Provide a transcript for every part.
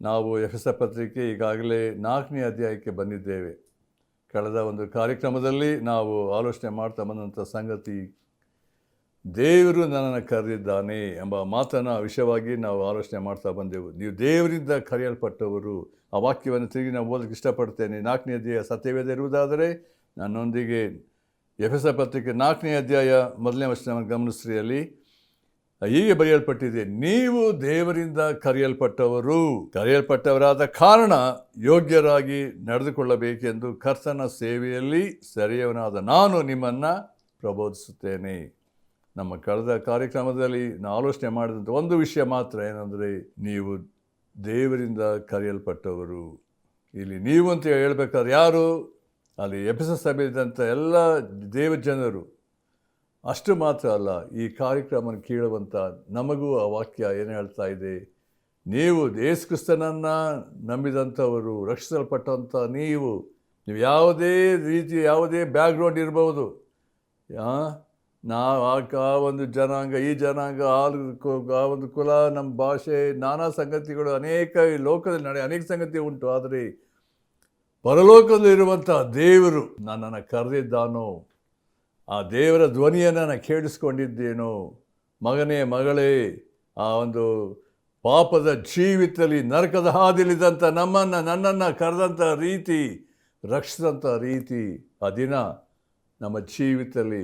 ನಾವು ಎಫೆಸ ಪತ್ರಿಕೆ ಈಗಾಗಲೇ 4ನೇ ಅಧ್ಯಾಯಕ್ಕೆ ಬಂದಿದ್ದೇವೆ. ಕಳೆದ ಒಂದು ಕಾರ್ಯಕ್ರಮದಲ್ಲಿ ನಾವು ಆಲೋಚನೆ ಮಾಡ್ತಾ ಬಂದಂಥ ಸಂಗತಿ, ದೇವರು ನನ್ನನ್ನು ಕರೆದಿದ್ದಾನೆ ಎಂಬ ಮಾತನ್ನು ವಿಷಯವಾಗಿ ನಾವು ಆಲೋಚನೆ ಮಾಡ್ತಾ ಬಂದೆವು. ನೀವು ದೇವರಿಂದ ಕರೆಯಲ್ಪಟ್ಟವರು. ಆ ವಾಕ್ಯವನ್ನು ತಿರುಗಿ ನಾವು ಓದಕ್ಕೆ ಇಷ್ಟಪಡ್ತೇನೆ. 4ನೇ ಅಧ್ಯಾಯ ಸತ್ಯವೇದ ಇರುವುದಾದರೆ ನನ್ನೊಂದಿಗೆ ಎಫೆಸ ಪತ್ರಿಕೆ 4ನೇ ಅಧ್ಯಾಯ 1ನೇ ವಚನವನ್ನು ಗಮನಿಸ್ರಿ. ಅಲ್ಲಿ ಹೀಗೆ ಬರೆಯಲ್ಪಟ್ಟಿದೆ, ನೀವು ದೇವರಿಂದ ಕರೆಯಲ್ಪಟ್ಟವರಾದ ಕಾರಣ ಯೋಗ್ಯರಾಗಿ ನಡೆದುಕೊಳ್ಳಬೇಕೆಂದು ಕರ್ತನ ಸೇವೆಯಲ್ಲಿ ಸರಿಯವನಾದ ನಾನು ನಿಮ್ಮನ್ನು ಪ್ರಬೋಧಿಸುತ್ತೇನೆ. ನಮ್ಮ ಕಳೆದ ಕಾರ್ಯಕ್ರಮದಲ್ಲಿ ನಾವು ಆಲೋಚನೆ ಮಾಡಿದಂಥ ಒಂದು ವಿಷಯ ಮಾತ್ರ ಏನಂದರೆ, ನೀವು ದೇವರಿಂದ ಕರೆಯಲ್ಪಟ್ಟವರು. ಇಲ್ಲಿ ನೀವು ಅಂತ ಹೇಳ್ಬೇಕಾದ್ರೆ ಯಾರು? ಅಲ್ಲಿ ಎಫೆಸ ಸಭೆಯಿದ್ದಂಥ ಎಲ್ಲ ದೇವಜನರು. ಅಷ್ಟು ಮಾತ್ರ ಅಲ್ಲ, ಈ ಕಾರ್ಯಕ್ರಮವನ್ನು ಕೇಳುವಂಥ ನಮಗೂ ಆ ವಾಕ್ಯ ಏನು ಹೇಳ್ತಾ ಇದೆ, ನೀವು ಯೇಸು ಕ್ರಿಸ್ತನನ್ನು ನಂಬಿದಂಥವರು, ರಕ್ಷಿಸಲ್ಪಟ್ಟಂಥ ನೀವು ಯಾವುದೇ ರೀತಿ ಯಾವುದೇ ಬ್ಯಾಕ್ಗ್ರೌಂಡ್ ಇರ್ಬೋದು, ನಾವು ಆ ಒಂದು ಜನಾಂಗ, ಈ ಜನಾಂಗ, ಆ ಒಂದು ಕುಲ, ನಮ್ಮ ಭಾಷೆ, ನಾನಾ ಸಂಗತಿಗಳು ಅನೇಕ ಲೋಕದಲ್ಲಿ ಅನೇಕ ಸಂಗತಿ ಉಂಟು. ಆದರೆ ಪರಲೋಕದಲ್ಲಿರುವಂಥ ದೇವರು ನನ್ನನ್ನು ಕರೆದಿದ್ದಾನೋ, ಆ ದೇವರ ಧ್ವನಿಯನ್ನು ನಾನು ಕೇಳಿಸ್ಕೊಂಡಿದ್ದೇನೋ, ಮಗನೇ ಮಗಳೇ, ಆ ಒಂದು ಪಾಪದ ಜೀವಿತದಲ್ಲಿ ನರಕದ ಹಾದಿಲಿದ್ದಂಥ ನನ್ನನ್ನು ಕರೆದಂಥ ರೀತಿ, ರಕ್ಷಿಸಿದಂಥ ರೀತಿ, ಆ ದಿನ ನಮ್ಮ ಜೀವಿತದಲ್ಲಿ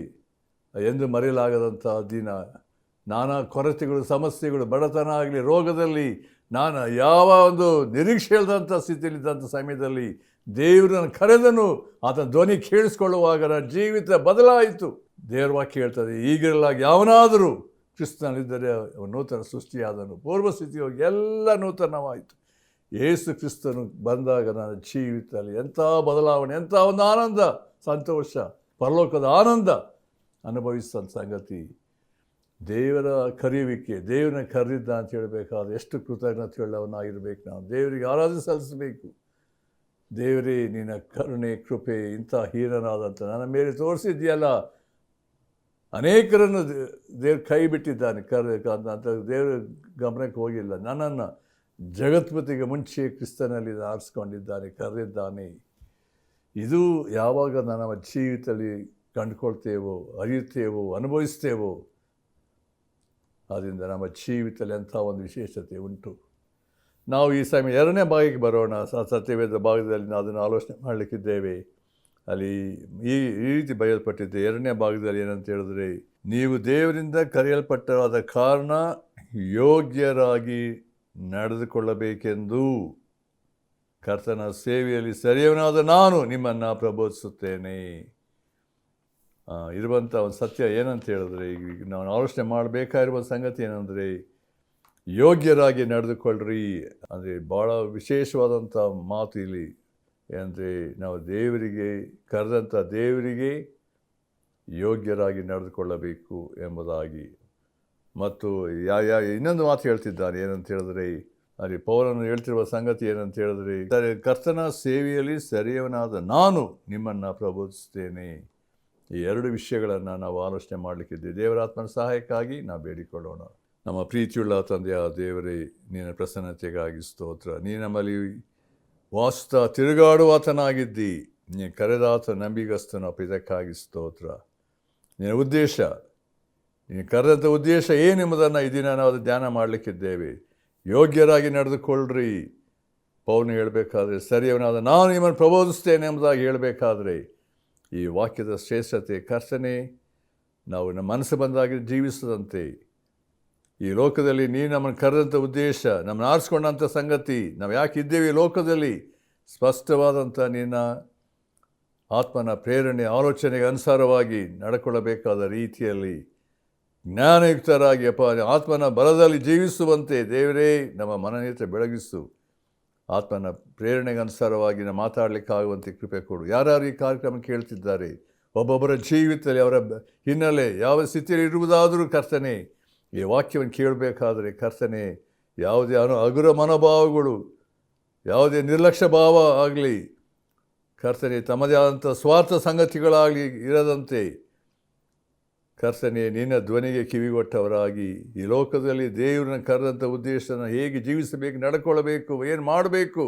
ಎಂದು ಮರೆಯಲಾಗದಂಥ ದಿನ. ನಾನಾ ಕೊರತೆಗಳು, ಸಮಸ್ಯೆಗಳು, ಬಡತನ ಆಗಲಿ, ರೋಗದಲ್ಲಿ ನಾನು ಯಾವ ಒಂದು ನಿರೀಕ್ಷೆ ಇಲ್ಲದಂಥ ಸ್ಥಿತಿಯಲ್ಲಿದ್ದಂಥ ಸಮಯದಲ್ಲಿ ದೇವರು ನನ್ನ ಕರೆದನು. ಆತನ ಧ್ವನಿ ಕೇಳಿಸ್ಕೊಳ್ಳುವಾಗ ನನ್ನ ಜೀವಿತ ಬದಲಾಯಿತು. ದೇವರ ವಾಕ್ಯ ಹೇಳ್ತದೆ, ಈಗಿರಲಾಗಿ ಯಾವನಾದರೂ ಕ್ರಿಸ್ತನಿದ್ದರೆ ನೂತನ ಸೃಷ್ಟಿಯಾದನು, ಪೂರ್ವ ಸ್ಥಿತಿ ಹೋಗಿ ಎಲ್ಲ ನೂತನವಾಯಿತು. ಯೇಸು ಕ್ರಿಸ್ತನು ಬಂದಾಗ ನನ್ನ ಜೀವಿತದಲ್ಲಿ ಎಂಥ ಬದಲಾವಣೆ, ಎಂಥ ಒಂದು ಆನಂದ, ಸಂತೋಷ, ಪರಲೋಕದ ಆನಂದ ಅನುಭವಿಸಿದ ಸಂಗತಿ. ದೇವರ ಕರೆಯುವಿಕೆ, ದೇವರನ್ನ ಕರೆದಿದ್ದ ಅಂತ ಹೇಳಬೇಕಾದ್ರೆ ಎಷ್ಟು ಕೃತಜ್ಞತೆಯುಳ್ಳವನಾಗಿರ್ಬೇಕು. ನಾವು ದೇವರಿಗೆ ಆರಾಧನೆ ಸಲ್ಲಿಸಬೇಕು. ದೇವರೇ, ನಿನ್ನ ಕರುಣೆ, ಕೃಪೆ ಇಂಥ ಹೀನನಾದಂಥ ನನ್ನ ಮೇಲೆ ತೋರಿಸಿದ್ಯಲ್ಲ. ಅನೇಕರನ್ನು ದೇವ್ರು ಕೈ ಬಿಟ್ಟಿದ್ದಾನೆ, ಅಂತ ದೇವರ ಗಮನಕ್ಕೆ ಹೋಗಿಲ್ಲ. ನನ್ನನ್ನು ಜಗತ್ಪತಿಗೆ ಮುಂಚೆ ಕ್ರಿಸ್ತನಲ್ಲಿ ಆರಿಸ್ಕೊಂಡಿದ್ದಾನೆ, ಕರೆದಿದ್ದಾನೆ. ಇದು ಯಾವಾಗ ನಮ್ಮ ಜೀವಿತದಲ್ಲಿ ಕಂಡುಕೊಳ್ತೇವೋ, ಅರಿಯುತ್ತೇವೋ, ಅನುಭವಿಸ್ತೇವೋ, ಆದ್ದರಿಂದ ನಮ್ಮ ಜೀವಿತದಲ್ಲಿ ಅಂಥ ಒಂದು ವಿಶೇಷತೆ ಉಂಟು. ನಾವು ಈ ಸಮಯ 2ನೇ ಭಾಗಕ್ಕೆ ಬರೋಣ. ಸತ್ಯವೇದ ಭಾಗದಲ್ಲಿ ನಾವು ಅದನ್ನು ಆಲೋಚನೆ ಮಾಡಲಿಕ್ಕಿದ್ದೇವೆ. ಅಲ್ಲಿ ಈ ರೀತಿ ಬರೆಯಲ್ಪಟ್ಟಿದ್ದೆ 2ನೇ ಭಾಗದಲ್ಲಿ ಏನಂತ ಹೇಳಿದ್ರೆ, ನೀವು ದೇವರಿಂದ ಕರೆಯಲ್ಪಟ್ಟರಾದ ಕಾರಣ ಯೋಗ್ಯರಾಗಿ ನಡೆದುಕೊಳ್ಳಬೇಕೆಂದು ಕರ್ತನ ಸೇವೆಯಲ್ಲಿ ಸರಿಯವನಾದ ನಾನು ನಿಮ್ಮನ್ನು ಪ್ರಬೋಧಿಸುತ್ತೇನೆ. ಇರುವಂಥ ಒಂದು ಸತ್ಯ ಏನಂತ ಹೇಳಿದ್ರೆ, ಈಗ ನಾವು ಆಲೋಚನೆ ಮಾಡಬೇಕಾಗಿರುವ ಸಂಗತಿ ಏನಂದರೆ, ಯೋಗ್ಯರಾಗಿ ನಡೆದುಕೊಳ್ಳ್ರಿ. ಅಂದರೆ ಭಾಳ ವಿಶೇಷವಾದಂಥ ಮಾತು ಇಲ್ಲಿ. ಏನಂದರೆ, ನಾವು ದೇವರಿಗೆ ಕರೆದಂಥ ದೇವರಿಗೆ ಯೋಗ್ಯರಾಗಿ ನಡೆದುಕೊಳ್ಳಬೇಕು ಎಂಬುದಾಗಿ. ಮತ್ತು ಇನ್ನೊಂದು ಮಾತು ಹೇಳ್ತಿದ್ದಾನೆ. ಏನಂತ ಹೇಳಿದ್ರೆ, ಅಲ್ಲಿ ಪೌಲನು ಹೇಳ್ತಿರುವ ಸಂಗತಿ ಏನಂತ ಹೇಳಿದ್ರೆ, ಕರ್ತನ ಸೇವೆಯಲ್ಲಿ ಸರಿಯವನಾದ ನಾನು ನಿಮ್ಮನ್ನು ಪ್ರಬೋಧಿಸ್ತೇನೆ. ಈ 2 ವಿಷಯಗಳನ್ನು ನಾವು ಆಲೋಚನೆ ಮಾಡಲಿಕ್ಕಿದ್ದೆ. ದೇವರಾತ್ಮನ ಸಹಾಯಕ್ಕಾಗಿ ನಾವು ಬೇಡಿಕೊಳ್ಳೋಣ. ನಮ್ಮ ಪ್ರೀತಿಯುಳ್ಳ ತಂದೆಯ ದೇವರೇ, ನಿನ್ನ ಪ್ರಸನ್ನತೆಗಾಗಿ ಸ್ತೋತ್ರ. ನೀ ನಮ್ಮಲ್ಲಿ ವಾಸ್ತ ತಿರುಗಾಡುವಾತನಾಗಿದ್ದಿ. ನೀನು ಕರೆದಾತ ನಂಬಿಗಸ್ತನಪ್ಪ, ಇದಕ್ಕಾಗಿ ಸ್ತೋತ್ರ. ನಿನ್ನ ಉದ್ದೇಶ, ನೀನು ಕರೆದಂಥ ಉದ್ದೇಶ ಏನೆಂಬುದನ್ನು ಈ ದಿನ ನಾವು ಧ್ಯಾನ ಮಾಡಲಿಕ್ಕಿದ್ದೇವೆ. ಯೋಗ್ಯರಾಗಿ ನಡೆದುಕೊಳ್ಳ್ರಿ. ಪೌಲನು ಹೇಳಬೇಕಾದ್ರೆ, ಸರಿಯವನಾದ ನಾನು ನಿಮ್ಮನ್ನು ಪ್ರಬೋಧಿಸ್ತೇನೆ ಎಂಬುದಾಗಿ ಹೇಳಬೇಕಾದ್ರೆ, ಈ ವಾಕ್ಯದ ಶ್ರೇಷ್ಠತೆ, ಕರ್ತನೆ, ನಾವು ನಮ್ಮ ಮನಸ್ಸು ಬಂದಾಗಿ ಜೀವಿಸದಂತೆ, ಈ ಲೋಕದಲ್ಲಿ ನೀನು ನಮ್ಮನ್ನು ಕರೆದಂಥ ಉದ್ದೇಶ, ನಮ್ಮನ್ನು ಆರಿಸ್ಕೊಂಡಂಥ ಸಂಗತಿ, ನಾವು ಯಾಕೆ ಇದ್ದೇವೆ ಈ ಲೋಕದಲ್ಲಿ, ಸ್ಪಷ್ಟವಾದಂಥ ನಿನ್ನ ಆತ್ಮನ ಪ್ರೇರಣೆ, ಆಲೋಚನೆಗೆ ಅನುಸಾರವಾಗಿ ನಡ್ಕೊಳ್ಳಬೇಕಾದ ರೀತಿಯಲ್ಲಿ ಜ್ಞಾನಯುಕ್ತರಾಗಿ ಆತ್ಮನ ಬಲದಲ್ಲಿ ಜೀವಿಸುವಂತೆ ದೇವರೇ ನಮ್ಮ ಮನನೇತ್ರ ಬೆಳಗಿಸು. ಆತ್ಮನ ಪ್ರೇರಣೆಗೆ ಅನುಸಾರವಾಗಿ ನಾವು ಮಾತಾಡಲಿಕ್ಕಾಗುವಂತೆ ಕೃಪೆ ಕೊಡು. ಯಾರ್ಯಾರು ಈ ಕಾರ್ಯಕ್ರಮ ಕೇಳ್ತಿದ್ದಾರೆ, ಒಬ್ಬೊಬ್ಬರ ಜೀವಿತದಲ್ಲಿ ಅವರ ಹಿನ್ನೆಲೆ ಯಾವ ಸ್ಥಿತಿಯಲ್ಲಿ ಇರುವುದಾದರೂ ಕರ್ತನೆ, ಈ ವಾಕ್ಯವನ್ನು ಕೇಳಬೇಕಾದರೆ ಕರ್ತನೆ, ಯಾವುದೇ ಹಗುರ ಮನೋಭಾವಗಳು, ಯಾವುದೇ ನಿರ್ಲಕ್ಷ್ಯ ಭಾವ ಆಗಲಿ ಕರ್ತನೆ, ತಮ್ಮದೇ ಆದಂಥ ಸ್ವಾರ್ಥ ಸಂಗತಿಗಳಾಗಲಿ ಇರದಂತೆ ಕರ್ತನೇ, ನಿನ್ನ ಧ್ವನಿಗೆ ಕಿವಿಗೊಟ್ಟವರಾಗಿ ಈ ಲೋಕದಲ್ಲಿ ದೇವರನ್ನ ಕರೆದಂಥ ಉದ್ದೇಶನ ಹೇಗೆ ಜೀವಿಸಬೇಕು, ನಡ್ಕೊಳ್ಳಬೇಕು, ಏನು ಮಾಡಬೇಕು,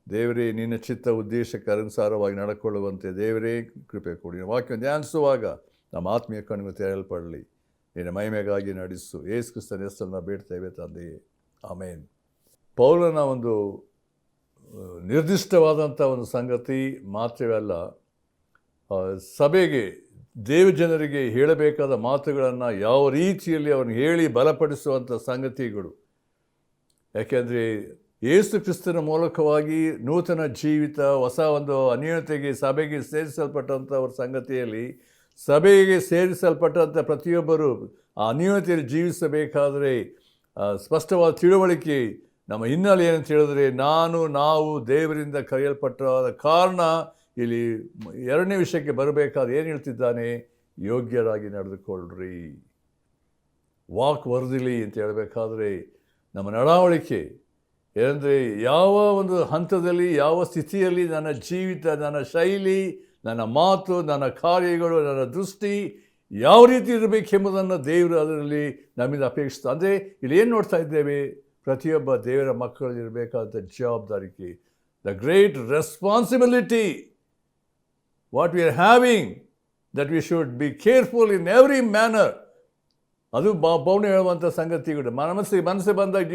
ದೇವರೇ ನಿನ್ನ ಚಿತ್ತ ಉದ್ದೇಶಕ್ಕೆ ಅನುಸಾರವಾಗಿ ನಡ್ಕೊಳ್ಳುವಂತೆ ದೇವರೇ ಕೃಪೆ ಕೊಡಿ. ವಾಕ್ಯ ಧ್ಯಾನಿಸುವಾಗ ನಮ್ಮ ಆತ್ಮೀಯ ಕಣ್ಣು ತೆರೆಯಲ್ಪಡಲಿ. ನಿನ್ನ ಮಹಿಮೆಗಾಗಿ ನಡೆಸು. ಯೇಸು ಕ್ರಿಸ್ತನ ಹೆಸರನ್ನು ಬೇಡ್ತೇವೆ ತಂದೆಯೇ, ಆಮೇನ್. ಪೌಲನ ಒಂದು ನಿರ್ದಿಷ್ಟವಾದಂಥ ಒಂದು ಸಂಗತಿ ಮಾತ್ರವೇ ಅಲ್ಲ, ಸಭೆಗೆ ದೇವಜನರಿಗೆ ಹೇಳಬೇಕಾದ ಮಾತುಗಳನ್ನು ಯಾವ ರೀತಿಯಲ್ಲಿ ಅವನು ಹೇಳಿ ಬಲಪಡಿಸುವಂಥ ಸಂಗತಿಗಳು. ಯಾಕೆಂದರೆ ಯೇಸು ಕ್ರಿಸ್ತನ ಮೂಲಕವಾಗಿ ನೂತನ ಜೀವಿತ, ಹೊಸ ಒಂದು ಅನ್ಯೋನ್ಯತೆಗೆ ಸಭೆಗೆ ಸೇರಿಸಲ್ಪಟ್ಟಂಥ ಅವ್ರ ಸಂಗತಿಯಲ್ಲಿ ಸಭೆಗೆ ಸೇರಿಸಲ್ಪಟ್ಟಂಥ ಪ್ರತಿಯೊಬ್ಬರು ಆ ಅನ್ಯೋನ್ಯತೆಯಲ್ಲಿ ಜೀವಿಸಬೇಕಾದರೆ ಸ್ಪಷ್ಟವಾದ ತಿಳುವಳಿಕೆ ನಮ್ಮ ಹಿನ್ನೆಲೆ ಏನಂತ ಹೇಳಿದ್ರೆ, ನಾವು ದೇವರಿಂದ ಕರೆಯಲ್ಪಟ್ಟ ಕಾರಣ ಇಲ್ಲಿ ಎರಡನೇ ವಿಷಯಕ್ಕೆ ಬರಬೇಕಾದ್ರೆ ಏನು ಹೇಳ್ತಿದ್ದಾನೆ? ಯೋಗ್ಯರಾಗಿ ನಡೆದುಕೊಳ್ಳ್ರಿ, ವಾಕ್ ವರ್ದಿಲಿ ಅಂತ ಹೇಳಬೇಕಾದ್ರೆ ನಮ್ಮ ನಡವಳಿಕೆ ಏನಂದರೆ, ಯಾವ ಒಂದು ಹಂತದಲ್ಲಿ, ಯಾವ ಸ್ಥಿತಿಯಲ್ಲಿ ನನ್ನ ಜೀವಿತ, ನನ್ನ ಶೈಲಿ, ನನ್ನ ಮಾತು, ನನ್ನ ಕಾರ್ಯಗಳು, ನನ್ನ ದೃಷ್ಟಿ ಯಾವ ರೀತಿ ಇರಬೇಕೆಂಬುದನ್ನು ದೇವರು ಅದರಲ್ಲಿ ನಮ್ಮಿಂದ ಅಪೇಕ್ಷಿಸ್ತಾರೆ. ಅಂದರೆ ಇಲ್ಲಿ ಏನು ನೋಡ್ತಾ ಇದ್ದೇವೆ? ಪ್ರತಿಯೊಬ್ಬ ದೇವರ ಮಕ್ಕಳಲ್ಲಿರಬೇಕಾದ ಜವಾಬ್ದಾರಿಕೆ, the great responsibility what we are having, that we should be careful in every manner. ಅದು ಪೌಲ ಹೇಳುವಂಥ ಸಂಗತಿಗಳು. ಮನಸ್ಸು ಬಂದಾಗ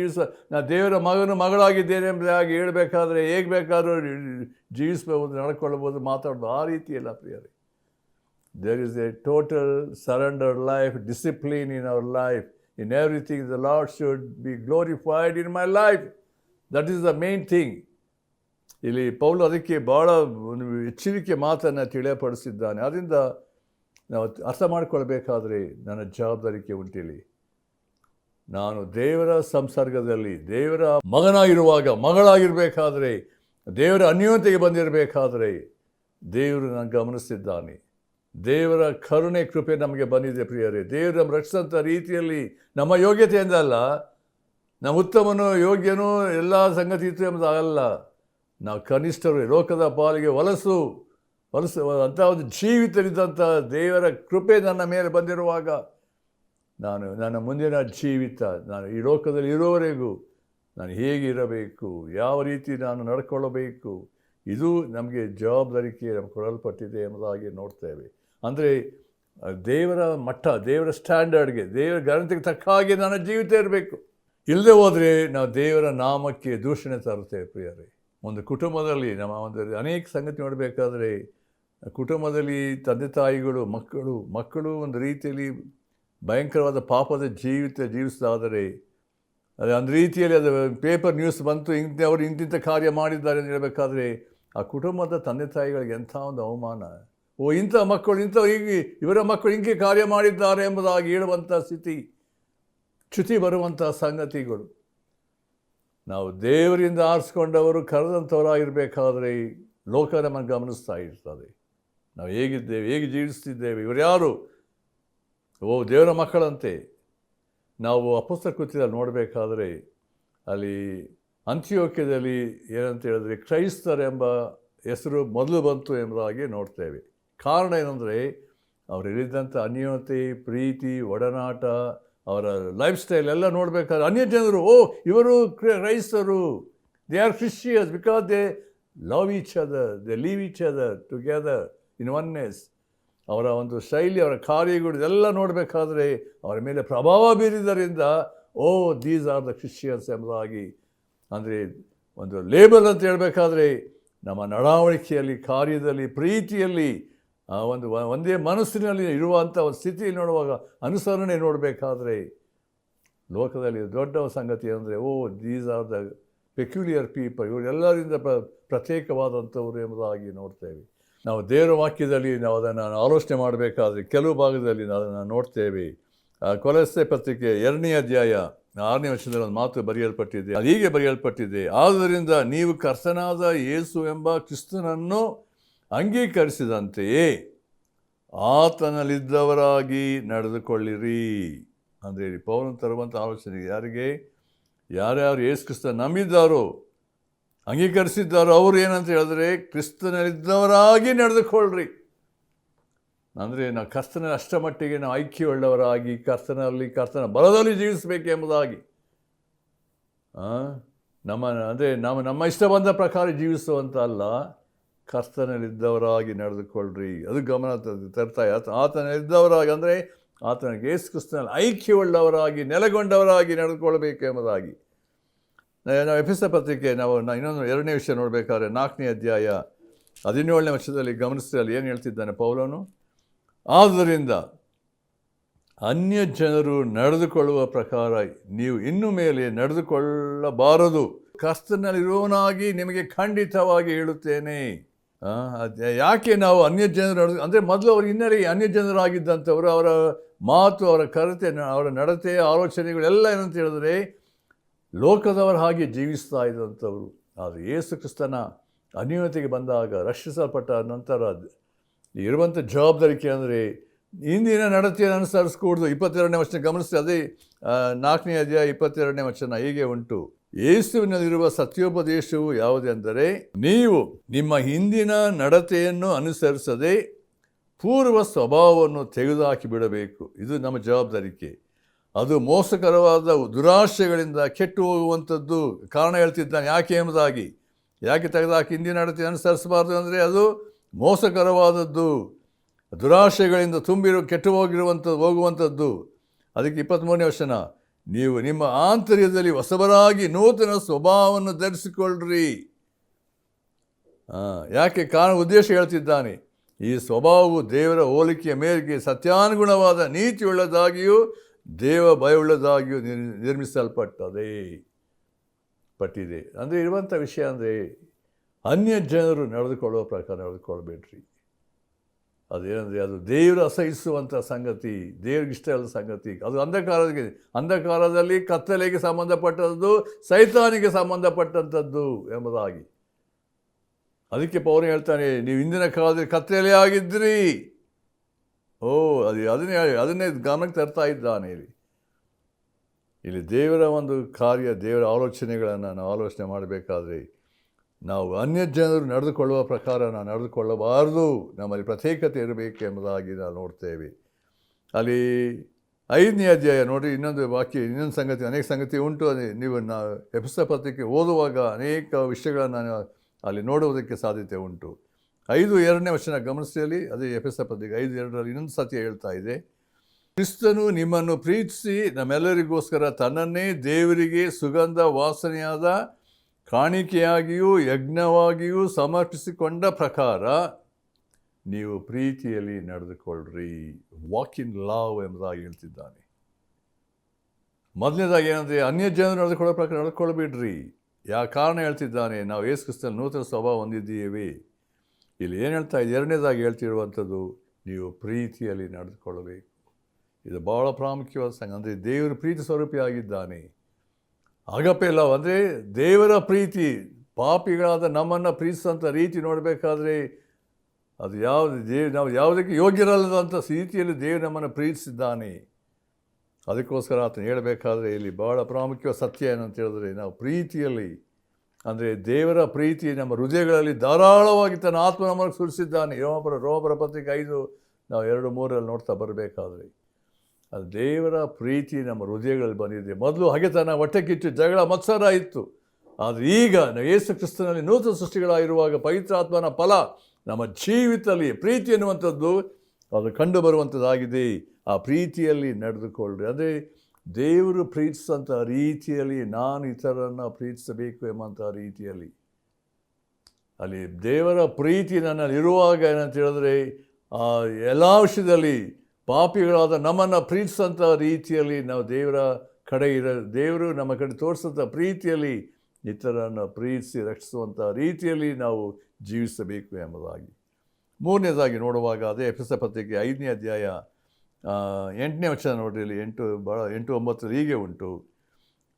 ನಾನು ದೇವರ ಮಗಳಾಗಿದ್ದೇನೆ ಎಂಬುದಾಗಿ ಹೇಳಬೇಕಾದ್ರೆ ಹೇಗೆ ಬೇಕಾದರೂ ಜೀವಿಸ್ಬೋದು, ನಡ್ಕೊಳ್ಬೋದು, ಮಾತಾಡ್ಬೋದು. ಆ ರೀತಿಯಲ್ಲ ಪ್ರಿಯರೇ. There is a total surrendered life, discipline in our life. In everything the lord should be glorified in my life. That is the main thing. ಇಲ್ಲಿ ಪೌಲ ಅದಕ್ಕೆ ಭಾಳ ಒಂದು ಎಚ್ಚರಿಕೆ ಮಾತನ್ನು ತಿಳಿಯಪಡಿಸಿದ್ದಾನೆ. ಅದರಿಂದ ನಾವು ಅರ್ಥ ಮಾಡಿಕೊಳ್ಬೇಕಾದ್ರೆ ನನ್ನ ಜವಾಬ್ದಾರಿಕೆ ಉಂಟಿಲ್ಲಿ. ನಾನು ದೇವರ ಸಂಸರ್ಗದಲ್ಲಿ ದೇವರ ಮಗಳಾಗಿರಬೇಕಾದ್ರೆ, ದೇವರ ಅನ್ಯೋನ್ಯತೆಗೆ ಬಂದಿರಬೇಕಾದ್ರೆ ದೇವರು ನಾನು ಗಮನಿಸಿದ್ದಾನೆ. ದೇವರ ಕರುಣೆ ಕೃಪೆ ನಮಗೆ ಬಂದಿದೆ ಪ್ರಿಯರೇ. ದೇವರು ನಮ್ಮ ರಕ್ಷಿಸಂಥ ರೀತಿಯಲ್ಲಿ ನಮ್ಮ ಯೋಗ್ಯತೆಯಿಂದ ಅಲ್ಲ, ನಮ್ಮ ಉತ್ತಮನೋ ಯೋಗ್ಯನೋ ಎಲ್ಲ ಸಂಗತಿ ಇತ್ತು ಎಂಬುದಾಗಲ್ಲ. ನಾವು ಕನಿಷ್ಠರು, ಲೋಕದ ಪಾಲಿಗೆ ಹೊಲಸು ಅಂಥ ಒಂದು ಜೀವಿತವಿದ್ದಂಥ ದೇವರ ಕೃಪೆ ನನ್ನ ಮೇಲೆ ಬಂದಿರುವಾಗ ನನ್ನ ಮುಂದಿನ ಜೀವಿತ, ನಾನು ಈ ಲೋಕದಲ್ಲಿ ಇರೋವರೆಗೂ ನಾನು ಹೇಗೆ ಇರಬೇಕು, ಯಾವ ರೀತಿ ನಾನು ನಡ್ಕೊಳ್ಳಬೇಕು, ಇದು ನಮಗೆ ಜವಾಬ್ದಾರಿಕೆ ನಮ್ಗೆ ಕೊಡಲ್ಪಟ್ಟಿದೆ ಎಂಬುದಾಗಿ ನೋಡ್ತೇವೆ. ಅಂದರೆ ದೇವರ ಮಟ್ಟ, ದೇವರ ಸ್ಟ್ಯಾಂಡರ್ಡ್ಗೆ, ದೇವರ ಘನತೆಗೆ ತಕ್ಕ ಹಾಗೆ ನನ್ನ ಜೀವಿತ ಇರಬೇಕು. ಇಲ್ಲದೆ ಹೋದರೆ ನಾವು ದೇವರ ನಾಮಕ್ಕೆ ದೂಷಣೆ ತರುತ್ತೇವೆ ಪ್ರಿಯರೇ. ಒಂದು ಕುಟುಂಬದಲ್ಲಿ ನಮ್ಮ ಒಂದು ಅನೇಕ ಸಂಗತಿ ನೋಡಬೇಕಾದ್ರೆ, ಕುಟುಂಬದಲ್ಲಿ ತಂದೆ ತಾಯಿಗಳು, ಮಕ್ಕಳು ಒಂದು ರೀತಿಯಲ್ಲಿ ಭಯಂಕರವಾದ ಪಾಪದ ಜೀವಿಸದಾದರೆ, ಅದು ಒಂದು ರೀತಿಯಲ್ಲಿ ಅದು ಪೇಪರ್ ನ್ಯೂಸ್ ಬಂತು, ಅವರು ಇಂತಿಂಥ ಕಾರ್ಯ ಮಾಡಿದ್ದಾರೆ ಅಂತ ಹೇಳಬೇಕಾದ್ರೆ ಆ ಕುಟುಂಬದ ತಂದೆ ತಾಯಿಗಳಿಗೆ ಎಂಥ ಒಂದು ಅವಮಾನ. ಇಂಥ ಮಕ್ಕಳು ಇವರ ಮಕ್ಕಳು ಹಿಂಗೆ ಕಾರ್ಯ ಮಾಡಿದ್ದಾರೆ ಎಂಬುದಾಗಿ ಹೇಳುವಂಥ ಸ್ಥಿತಿ, ಚ್ಯುತಿ ಬರುವಂಥ ಸಂಗತಿಗಳು. ನಾವು ದೇವರಿಂದ ಆರಿಸ್ಕೊಂಡವರು, ಕರೆದಂಥವರಾಗಿರಬೇಕಾದ್ರೆ ಲೋಕ ನಮ್ಮನ್ನು ಗಮನಿಸ್ತಾ ಇರ್ತದೆ. ನಾವು ಹೇಗಿದ್ದೇವೆ, ಹೇಗೆ ಜೀವಿಸ್ತಿದ್ದೇವೆ, ಇವರು ಯಾರು? ದೇವರ ಮಕ್ಕಳಂತೆ. ನಾವು ಅಪೊಸ್ತಲ ಕೃತ್ಯದಲ್ಲಿ ನೋಡಬೇಕಾದ್ರೆ ಅಲ್ಲಿ ಅಂತಿಯೋಕ್ಯದಲ್ಲಿ ಏನಂತ ಹೇಳಿದ್ರೆ ಕ್ರೈಸ್ತರೆಂಬ ಹೆಸರು ಮೊದಲು ಬಂತು ಎಂಬುದಾಗಿ ನೋಡ್ತೇವೆ. ಕಾರಣ ಏನಂದರೆ ಅವರಲ್ಲಿದ್ದಂಥ ಅನ್ಯೋನ್ಯತೆ, ಪ್ರೀತಿ, ಒಡನಾಟ, ಅವರ ಲೈಫ್ ಸ್ಟೈಲ್ ಎಲ್ಲ ನೋಡಬೇಕಾದ್ರೆ ಅನ್ಯ ಜನರು ಇವರು ಕ್ರೈಸ್ತರು, they are Christians because they love each other, they leave each other together in oneness. ಅವರ ಒಂದು ಶೈಲಿ, ಅವರ ಕಾರ್ಯಗಳು ಇದೆಲ್ಲ ನೋಡಬೇಕಾದ್ರೆ ಅವರ ಮೇಲೆ ಪ್ರಭಾವ ಬೀರಿದ್ದರಿಂದ ದೀಸ್ ಆರ್ ದ ಕ್ರಿಶ್ಚಿಯನ್ಸ್ ಎಂಬುದಾಗಿ, ಅಂದರೆ ಒಂದು ಲೇಬಲ್ ಅಂತ ಹೇಳಬೇಕಾದ್ರೆ ನಮ್ಮ ನಡವಳಿಕೆಯಲ್ಲಿ, ಕಾರ್ಯದಲ್ಲಿ, ಪ್ರೀತಿಯಲ್ಲಿ, ಒಂದೇ ಮನಸ್ಸಿನಲ್ಲಿ ಇರುವಂಥ ಒಂದು ಸ್ಥಿತಿಯಲ್ಲಿ ನೋಡುವಾಗ, ಅನುಸರಣೆ ನೋಡಬೇಕಾದ್ರೆ ಲೋಕದಲ್ಲಿ ದೊಡ್ಡ ಸಂಗತಿ ಅಂದರೆ these are the peculiar people, ಇವರೆಲ್ಲರಿಂದ ಪ್ರತ್ಯೇಕವಾದಂಥವ್ರು ಎಂಬುದಾಗಿ ನೋಡ್ತೇವೆ. ನಾವು ದೇವರ ವಾಕ್ಯದಲ್ಲಿ ನಾವು ಅದನ್ನು ಆಲೋಚನೆ ಮಾಡಬೇಕಾದ್ರೆ ಕೆಲವು ಭಾಗದಲ್ಲಿ ನಾವು ಅದನ್ನು ನೋಡ್ತೇವೆ. ಕೊಲೊಸ್ಸೆ ಪತ್ರಿಕೆ 2ನೇ ಅಧ್ಯಾಯ 6ನೇ ವಚನದಲ್ಲಿ ಒಂದು ಮಾತು ಬರೆಯಲ್ಪಟ್ಟಿದೆ. ಅದು ಹೀಗೆ ಬರೆಯಲ್ಪಟ್ಟಿದೆ: ಆದ್ದರಿಂದ ನೀವು ಕರ್ತನಾದ ಯೇಸು ಎಂಬ ಕ್ರಿಸ್ತನನ್ನು ಅಂಗೀಕರಿಸಿದಂತೆಯೇ ಆತನಲ್ಲಿದ್ದವರಾಗಿ ನಡೆದುಕೊಳ್ಳಿರಿ. ಅಂದರೆ ಪೌಲನು ತರುವಂಥ ಆಲೋಚನೆ ಯಾರ್ಯಾರು ಯೇಸು ಕ್ರಿಸ್ತ ನಂಬಿದ್ದಾರೋ, ಅಂಗೀಕರಿಸಿದ್ದಾರೋ ಅವರು ಏನಂತ ಹೇಳಿದ್ರೆ ಕ್ರಿಸ್ತನಲ್ಲಿದ್ದವರಾಗಿ ನಡೆದುಕೊಳ್ಳ್ರಿ. ಅಂದರೆ ನಾವು ಕರ್ತನಲ್ಲಿ ಅಷ್ಟಮಟ್ಟಿಗೆ ನಾವು ಐಕ್ಯವುಳ್ಳವರಾಗಿ ಕರ್ತನ ಬಲದಲ್ಲಿ ಜೀವಿಸಬೇಕೆಂಬುದಾಗಿ ನಮ್ಮ ಇಷ್ಟ ಬಂದ ಪ್ರಕಾರ ಜೀವಿಸುವಂತ ಅಲ್ಲ, ಕರ್ತನಲ್ಲಿದ್ದವರಾಗಿ ನಡೆದುಕೊಳ್ಳ್ರಿ. ಅದು ಗಮನ ತರ್ತಾ ಆತನಲ್ಲಿದ್ದವರಾಗಿ ಅಂದರೆ ಆತನಿಗೆ ಯೇಸು ಕ್ರಿಸ್ತನಲ್ಲಿ ಐಕ್ಯವುಳ್ಳವರಾಗಿ ನೆಲೆಗೊಂಡವರಾಗಿ ನಡೆದುಕೊಳ್ಬೇಕು ಎಂಬುದಾಗಿ. ನಾವು ಎಫೆಸ ಪತ್ರಿಕೆ ನಾವು ಇನ್ನೊಂದು 2ನೇ ವಿಷಯ ನೋಡಬೇಕಾದ್ರೆ 4ನೇ ಅಧ್ಯಾಯ 17ನೇ ವರ್ಷದಲ್ಲಿ ಗಮನಿಸಿದಲ್ಲಿ ಏನು ಹೇಳ್ತಿದ್ದಾನೆ ಪೌಲನು? ಆದ್ದರಿಂದ ಅನ್ಯ ಜನರು ನಡೆದುಕೊಳ್ಳುವ ಪ್ರಕಾರ ನೀವು ಇನ್ನು ಮೇಲೆ ನಡೆದುಕೊಳ್ಳಬಾರದು. ಕರ್ತನಲ್ಲಿರುವವನಾಗಿ ನಿಮಗೆ ಖಂಡಿತವಾಗಿ ಹೇಳುತ್ತೇನೆ. ಯಾಕೆ ನಾವು ಅನ್ಯ ಜನರು ಅಂದರೆ ಮೊದಲು ಅವರು ಹಿನ್ನೆಲೆ ಅನ್ಯ ಜನರಾಗಿದ್ದಂಥವರು, ಅವರ ಮಾತು, ಅವರ ಕರತೆ, ಅವರ ನಡತೆ, ಆಲೋಚನೆಗಳೆಲ್ಲ ಏನಂತ ಹೇಳಿದ್ರೆ ಲೋಕದವರ ಹಾಗೆ ಜೀವಿಸ್ತಾ ಇದ್ದಂಥವ್ರು. ಆದರೆ ಯೇಸು ಕ್ರಿಸ್ತನ ಅನ್ಯೋನ್ಯತೆಗೆ ಬಂದಾಗ, ರಕ್ಷಿಸಲ್ಪಟ್ಟ ನಂತರ ಇರುವಂಥ ಜವಾಬ್ದಾರಿಕೆ ಅಂದರೆ ಇಂದಿನ ನಡತೆಯನ್ನು ಅನುಸರಿಸ್ಕೂಡ್ದು. 22ನೇ ವಚನ ಗಮನಿಸಿ, ಅದೇ 4ನೇ ಅಧ್ಯಾಯ 22ನೇ ವಚನ ಹೀಗೆ ಉಂಟು: ಯೇಸುವಿನಲ್ಲಿರುವ ಸತ್ಯೋಪದೇಶವು ಯಾವುದೆಂದರೆ, ನೀವು ನಿಮ್ಮ ಹಿಂದಿನ ನಡತೆಯನ್ನು ಅನುಸರಿಸದೆ ಪೂರ್ವ ಸ್ವಭಾವವನ್ನು ತೆಗೆದುಹಾಕಿ ಬಿಡಬೇಕು. ಇದು ನಮ್ಮ ಜವಾಬ್ದಾರಿಕೆ. ಅದು ಮೋಸಕರವಾದ ದುರಾಶೆಗಳಿಂದ ಕೆಟ್ಟು ಹೋಗುವಂಥದ್ದು. ಕಾರಣ ಹೇಳ್ತಿದ್ದಾನೆ ಯಾಕೆ ಎಂಬುದಾಗಿ. ಯಾಕೆ ತೆಗೆದುಹಾಕಿ ಹಿಂದಿನ ನಡತೆ ಅನುಸರಿಸಬಾರ್ದು ಅಂದರೆ ಅದು ಮೋಸಕರವಾದದ್ದು, ದುರಾಶೆಗಳಿಂದ ಕೆಟ್ಟು ಹೋಗುವಂಥದ್ದು. ಅದಕ್ಕೆ 23ನೇ ವಚನ: ನೀವು ನಿಮ್ಮ ಆಂತರ್ಯದಲ್ಲಿ ಹೊಸಬರಾಗಿ ನೂತನ ಸ್ವಭಾವವನ್ನು ಧರಿಸಿಕೊಳ್ಳ್ರಿ. ಯಾಕೆ ಉದ್ದೇಶ ಹೇಳ್ತಿದ್ದಾನೆ. ಈ ಸ್ವಭಾವವು ದೇವರ ಹೋಲಿಕೆಯ ಮೇರೆಗೆ ಸತ್ಯಾನುಗುಣವಾದ ನೀತಿಯುಳ್ಳದಾಗಿಯೂ ದೇವ ಭಯವುಳ್ಳದಾಗಿಯೂ ಪಟ್ಟಿದೆ. ಅಂದರೆ ಇರುವಂಥ ವಿಷಯ ಅಂದರೆ ಅನ್ಯ ಜನರು ನಡೆದುಕೊಳ್ಳುವ ಪ್ರಕಾರ ನಡೆದುಕೊಳ್ಬೇಡ್ರಿ. ಅದೇನೆಂದರೆ ಅದು ದೇವರು ಅಸಹಿಸುವಂಥ ಸಂಗತಿ, ದೇವ್ರಿಗಿಷ್ಟ ಇಲ್ಲದ ಸಂಗತಿ. ಅದು ಅಂಧಕಾರದಲ್ಲಿ ಕತ್ತಲೆಗೆ ಸಂಬಂಧಪಟ್ಟದ್ದು, ಸೈತಾನಿಗೆ ಸಂಬಂಧಪಟ್ಟಂಥದ್ದು ಎಂಬುದಾಗಿ. ಅದಕ್ಕೆ ಪೌಲ ಹೇಳ್ತಾನೆ, ನೀವು ಹಿಂದಿನ ಕಾಲದಲ್ಲಿ ಕತ್ತಲೆ ಆಗಿದ್ರಿ. ಅದನ್ನೇ ಗಮನಕ್ಕೆ ತರ್ತಾ ಇದ್ದಾನೆ ಇಲ್ಲಿ ದೇವರ ಒಂದು ಕಾರ್ಯ, ದೇವರ ಆಲೋಚನೆಗಳನ್ನು ನಾವು ಆಲೋಚನೆ ಮಾಡಬೇಕಾದ್ರೆ ನಾವು ಅನ್ಯ ಜನರು ನಡೆದುಕೊಳ್ಳುವ ಪ್ರಕಾರ ನಾವು ನಡೆದುಕೊಳ್ಳಬಾರದು. ನಮ್ಮಲ್ಲಿ ಪ್ರತ್ಯೇಕತೆ ಇರಬೇಕು ಎಂಬುದಾಗಿ ನಾವು ನೋಡ್ತೇವೆ. ಅಲ್ಲಿ 5ನೇ ಅಧ್ಯಾಯ ನೋಡಿ, ಇನ್ನೊಂದು ಸಂಗತಿ, ಅನೇಕ ಸಂಗತಿ ಉಂಟು. ನೀವು ಎಫೆಸ ಪತ್ರಿಕೆ ಓದುವಾಗ ಅನೇಕ ವಿಷಯಗಳನ್ನು ಅಲ್ಲಿ ನೋಡುವುದಕ್ಕೆ ಸಾಧ್ಯತೆ ಉಂಟು. 5:2ನೇ ವಚನ ಗಮನಿಸಿದಲ್ಲಿ, ಅದೇ ಎಫೆಸ ಪತ್ರಿಕೆ 5:2ರಲ್ಲಿ ಇನ್ನೊಂದು ಸತ್ಯ ಹೇಳ್ತಾ ಇದೆ: ಕ್ರಿಸ್ತನು ನಿಮ್ಮನ್ನು ಪ್ರೀತಿಸಿ ನಮ್ಮೆಲ್ಲರಿಗೋಸ್ಕರ ತನ್ನನ್ನೇ ದೇವರಿಗೆ ಸುಗಂಧ ವಾಸನೆಯಾದ ಕಾಣಿಕೆಯಾಗಿಯೂ ಯಜ್ಞವಾಗಿಯೂ ಸಮರ್ಪಿಸಿಕೊಂಡ ಪ್ರಕಾರ ನೀವು ಪ್ರೀತಿಯಲ್ಲಿ ನಡೆದುಕೊಳ್ಳ್ರಿ. ವಾಕ್ ಇನ್ ಲವ್ ಎಂಬುದಾಗಿ ಹೇಳ್ತಿದ್ದಾನೆ. ಮೊದಲನೇದಾಗಿ ಏನಂದರೆ ಅನ್ಯ ಜನರು ನಡೆದುಕೊಳ್ಳೋ ಪ್ರಕಾರ ನಡೆದುಕೊಳ್ಬೇಡ್ರಿ. ಕಾರಣ ಹೇಳ್ತಿದ್ದಾನೆ, ನಾವು ಯೇಸು ಕ್ರಿಸ್ತನಲ್ಲಿ ನೂತನ ಸ್ವಭಾವ ಹೊಂದಿದ್ದೀವಿ. ಇಲ್ಲಿ ಏನು ಹೇಳ್ತಾ ಇದೆ? 2ನೇದಾಗಿ ಹೇಳ್ತಿರುವಂಥದ್ದು, ನೀವು ಪ್ರೀತಿಯಲ್ಲಿ ನಡೆದುಕೊಳ್ಳಬೇಕು. ಇದು ಭಾಳ ಪ್ರಾಮುಖ್ಯವಾದ ಸಂಗತಿ. ಅಂದರೆ ದೇವರು ಪ್ರೀತಿ ಸ್ವರೂಪಿಯಾಗಿದ್ದಾನೆ. ಅಗಪೆ ಲವ್ ಅಂದರೆ ದೇವರ ಪ್ರೀತಿ. ಪಾಪಿಗಳಾದ ನಮ್ಮನ್ನು ಪ್ರೀತಿಸುವಂಥ ರೀತಿ ನೋಡಬೇಕಾದ್ರೆ ಅದು ನಾವು ಯಾವುದಕ್ಕೆ ಯೋಗ್ಯರಲ್ಲದಂಥ ರೀತಿಯಲ್ಲಿ ದೇವರು ನಮ್ಮನ್ನು ಪ್ರೀತಿಸಿದ್ದಾನೆ. ಅದಕ್ಕೋಸ್ಕರ ಆತನು ಹೇಳಬೇಕಾದ್ರೆ ಇಲ್ಲಿ ಭಾಳ ಪ್ರಾಮುಖ್ಯವಾದ ಸತ್ಯ ಏನಂತ ಹೇಳಿದ್ರೆ, ನಾವು ಪ್ರೀತಿಯಲ್ಲಿ ಅಂದರೆ ದೇವರ ಪ್ರೀತಿ ನಮ್ಮ ಹೃದಯಗಳಲ್ಲಿ ಧಾರಾಳವಾಗಿ ತನ್ನ ಆತ್ಮ ನಮ್ಮನ್ನು ಸುರಿಸಿದ್ದಾನೆ. ರೋಮಪುರ ಪತ್ರಿಕೆ 5 ನಾವು 2-3ರಲ್ಲಿ ನೋಡ್ತಾ ಬರಬೇಕಾದ್ರೆ ಅದು ದೇವರ ಪ್ರೀತಿ ನಮ್ಮ ಹೃದಯಗಳಲ್ಲಿ ಬಂದಿದೆ. ಮೊದಲು ಹಗೆತನ, ಹೊಟ್ಟೆ ಕಿಚ್ಚು, ಜಗಳ, ಮತ್ಸರ ಇತ್ತು. ಆದರೆ ಈಗ ನಾವು ಯೇಸು ಕ್ರಿಸ್ತನಲ್ಲಿ ನೂತನ ಸೃಷ್ಟಿಗಳಾಗಿರುವಾಗ ಪವಿತ್ರಾತ್ಮನ ಫಲ ನಮ್ಮ ಜೀವಿತದಲ್ಲಿ ಪ್ರೀತಿ ಎನ್ನುವಂಥದ್ದು ಅದು ಕಂಡು ಬರುವಂಥದ್ದಾಗಿದೆ. ಆ ಪ್ರೀತಿಯಲ್ಲಿ ನಡೆದುಕೊಳ್ಳ್ರಿ. ಅದೇ ದೇವರು ಪ್ರೀತಿಸಂಥ ರೀತಿಯಲ್ಲಿ ನಾನು ಇತರರನ್ನು ಪ್ರೀತಿಸಬೇಕು ಎಂಬಂಥ ರೀತಿಯಲ್ಲಿ ಅಲ್ಲಿ ದೇವರ ಪ್ರೀತಿ ನನ್ನಲ್ಲಿ ಇರುವಾಗ ಏನಂತ ಹೇಳಿದ್ರೆ ಎಲ್ಲ ವಿಷಯದಲ್ಲಿ ಪಾಪಿಗಳಾದ ನಮ್ಮನ್ನು ಪ್ರೀತಿಸಂಥ ರೀತಿಯಲ್ಲಿ ನಾವು ದೇವರು ನಮ್ಮ ಕಡೆ ತೋರಿಸಂಥ ಪ್ರೀತಿಯಲ್ಲಿ ಇತರರನ್ನು ಪ್ರೀತಿಸಿ ರಕ್ಷಿಸುವಂಥ ರೀತಿಯಲ್ಲಿ ನಾವು ಜೀವಿಸಬೇಕು ಎಂಬುದಾಗಿ. 3ನೇದಾಗಿ ನೋಡುವಾಗ ಅದೇ ಎಫೆಸ ಪತ್ರಿಕೆ 5ನೇ ಅಧ್ಯಾಯ 8ನೇ ವಚನ ನೋಡ್ರಿ. ಇಲ್ಲಿ 8-9 ಹೀಗೆ ಉಂಟು: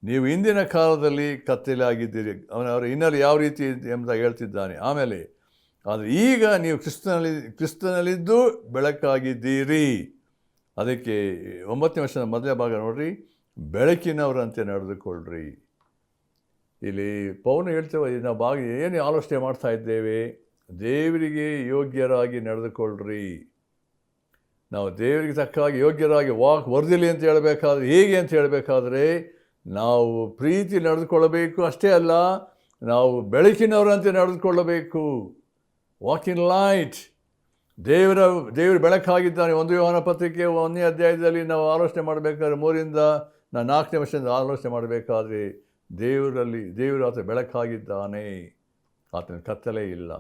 ನೀವು ಹಿಂದಿನ ಕಾಲದಲ್ಲಿ ಕತ್ತಲೆ ಆಗಿದ್ದೀರಿ. ಅವರ ಹಿನ್ನೆಲೆ ಯಾವ ರೀತಿ ಎಂಬುದಾಗಿ ಹೇಳ್ತಿದ್ದಾನೆ. ಆಮೇಲೆ ಆದರೆ ಈಗ ನೀವು ಕ್ರಿಸ್ತನಲ್ಲಿದ್ದು ಬೆಳಕಾಗಿದ್ದೀರಿ. ಅದಕ್ಕೆ 9ನೇ ವಚನ ಮೊದಲನೇ ಭಾಗ ನೋಡ್ರಿ: ಬೆಳಕಿನವರಂತೆ ನಡೆದುಕೊಳ್ಳ್ರಿ. ಇಲ್ಲಿ ಪೌಲ ಹೇಳ್ತೇವೆ, ನಾವು ಏನು ಆಲೋಚನೆ ಮಾಡ್ತಾ ಇದ್ದೇವೆ? ದೇವರಿಗೆ ಯೋಗ್ಯರಾಗಿ ನಡೆದುಕೊಳ್ಳ್ರಿ. ನಾವು ದೇವರಿಗೆ ತಕ್ಕಾಗಿ ಯೋಗ್ಯರಾಗಿ ವರ್ದಿಲಿ ಅಂತ ಹೇಳಬೇಕಾದ್ರೆ ಹೇಗೆ ಅಂತ ಹೇಳಬೇಕಾದ್ರೆ ನಾವು ಪ್ರೀತಿ ನಡೆದುಕೊಳ್ಳಬೇಕು. ಅಷ್ಟೇ ಅಲ್ಲ, ನಾವು ಬೆಳಕಿನವರಂತೆ ನಡೆದುಕೊಳ್ಳಬೇಕು. Walk in light. ದೇವರು ಬೆಳಕಾಗಿದ್ದಾನೆ. 1 ಯೋಹಾನ ಪತ್ರಿಕೆ 1ನೇ ಅಧ್ಯಾಯದಲ್ಲಿ ನಾವು ಆಲೋಚನೆ ಮಾಡಬೇಕಾದ್ರೆ 3ರಿಂದ 4ನೇ ವರ್ಷದಿಂದ ಆಲೋಚನೆ ಮಾಡಬೇಕಾದ್ರೆ ದೇವರು ಆತ ಬೆಳಕಾಗಿದ್ದಾನೆ, ಆತನ ಕತ್ತಲೆ ಇಲ್ಲ.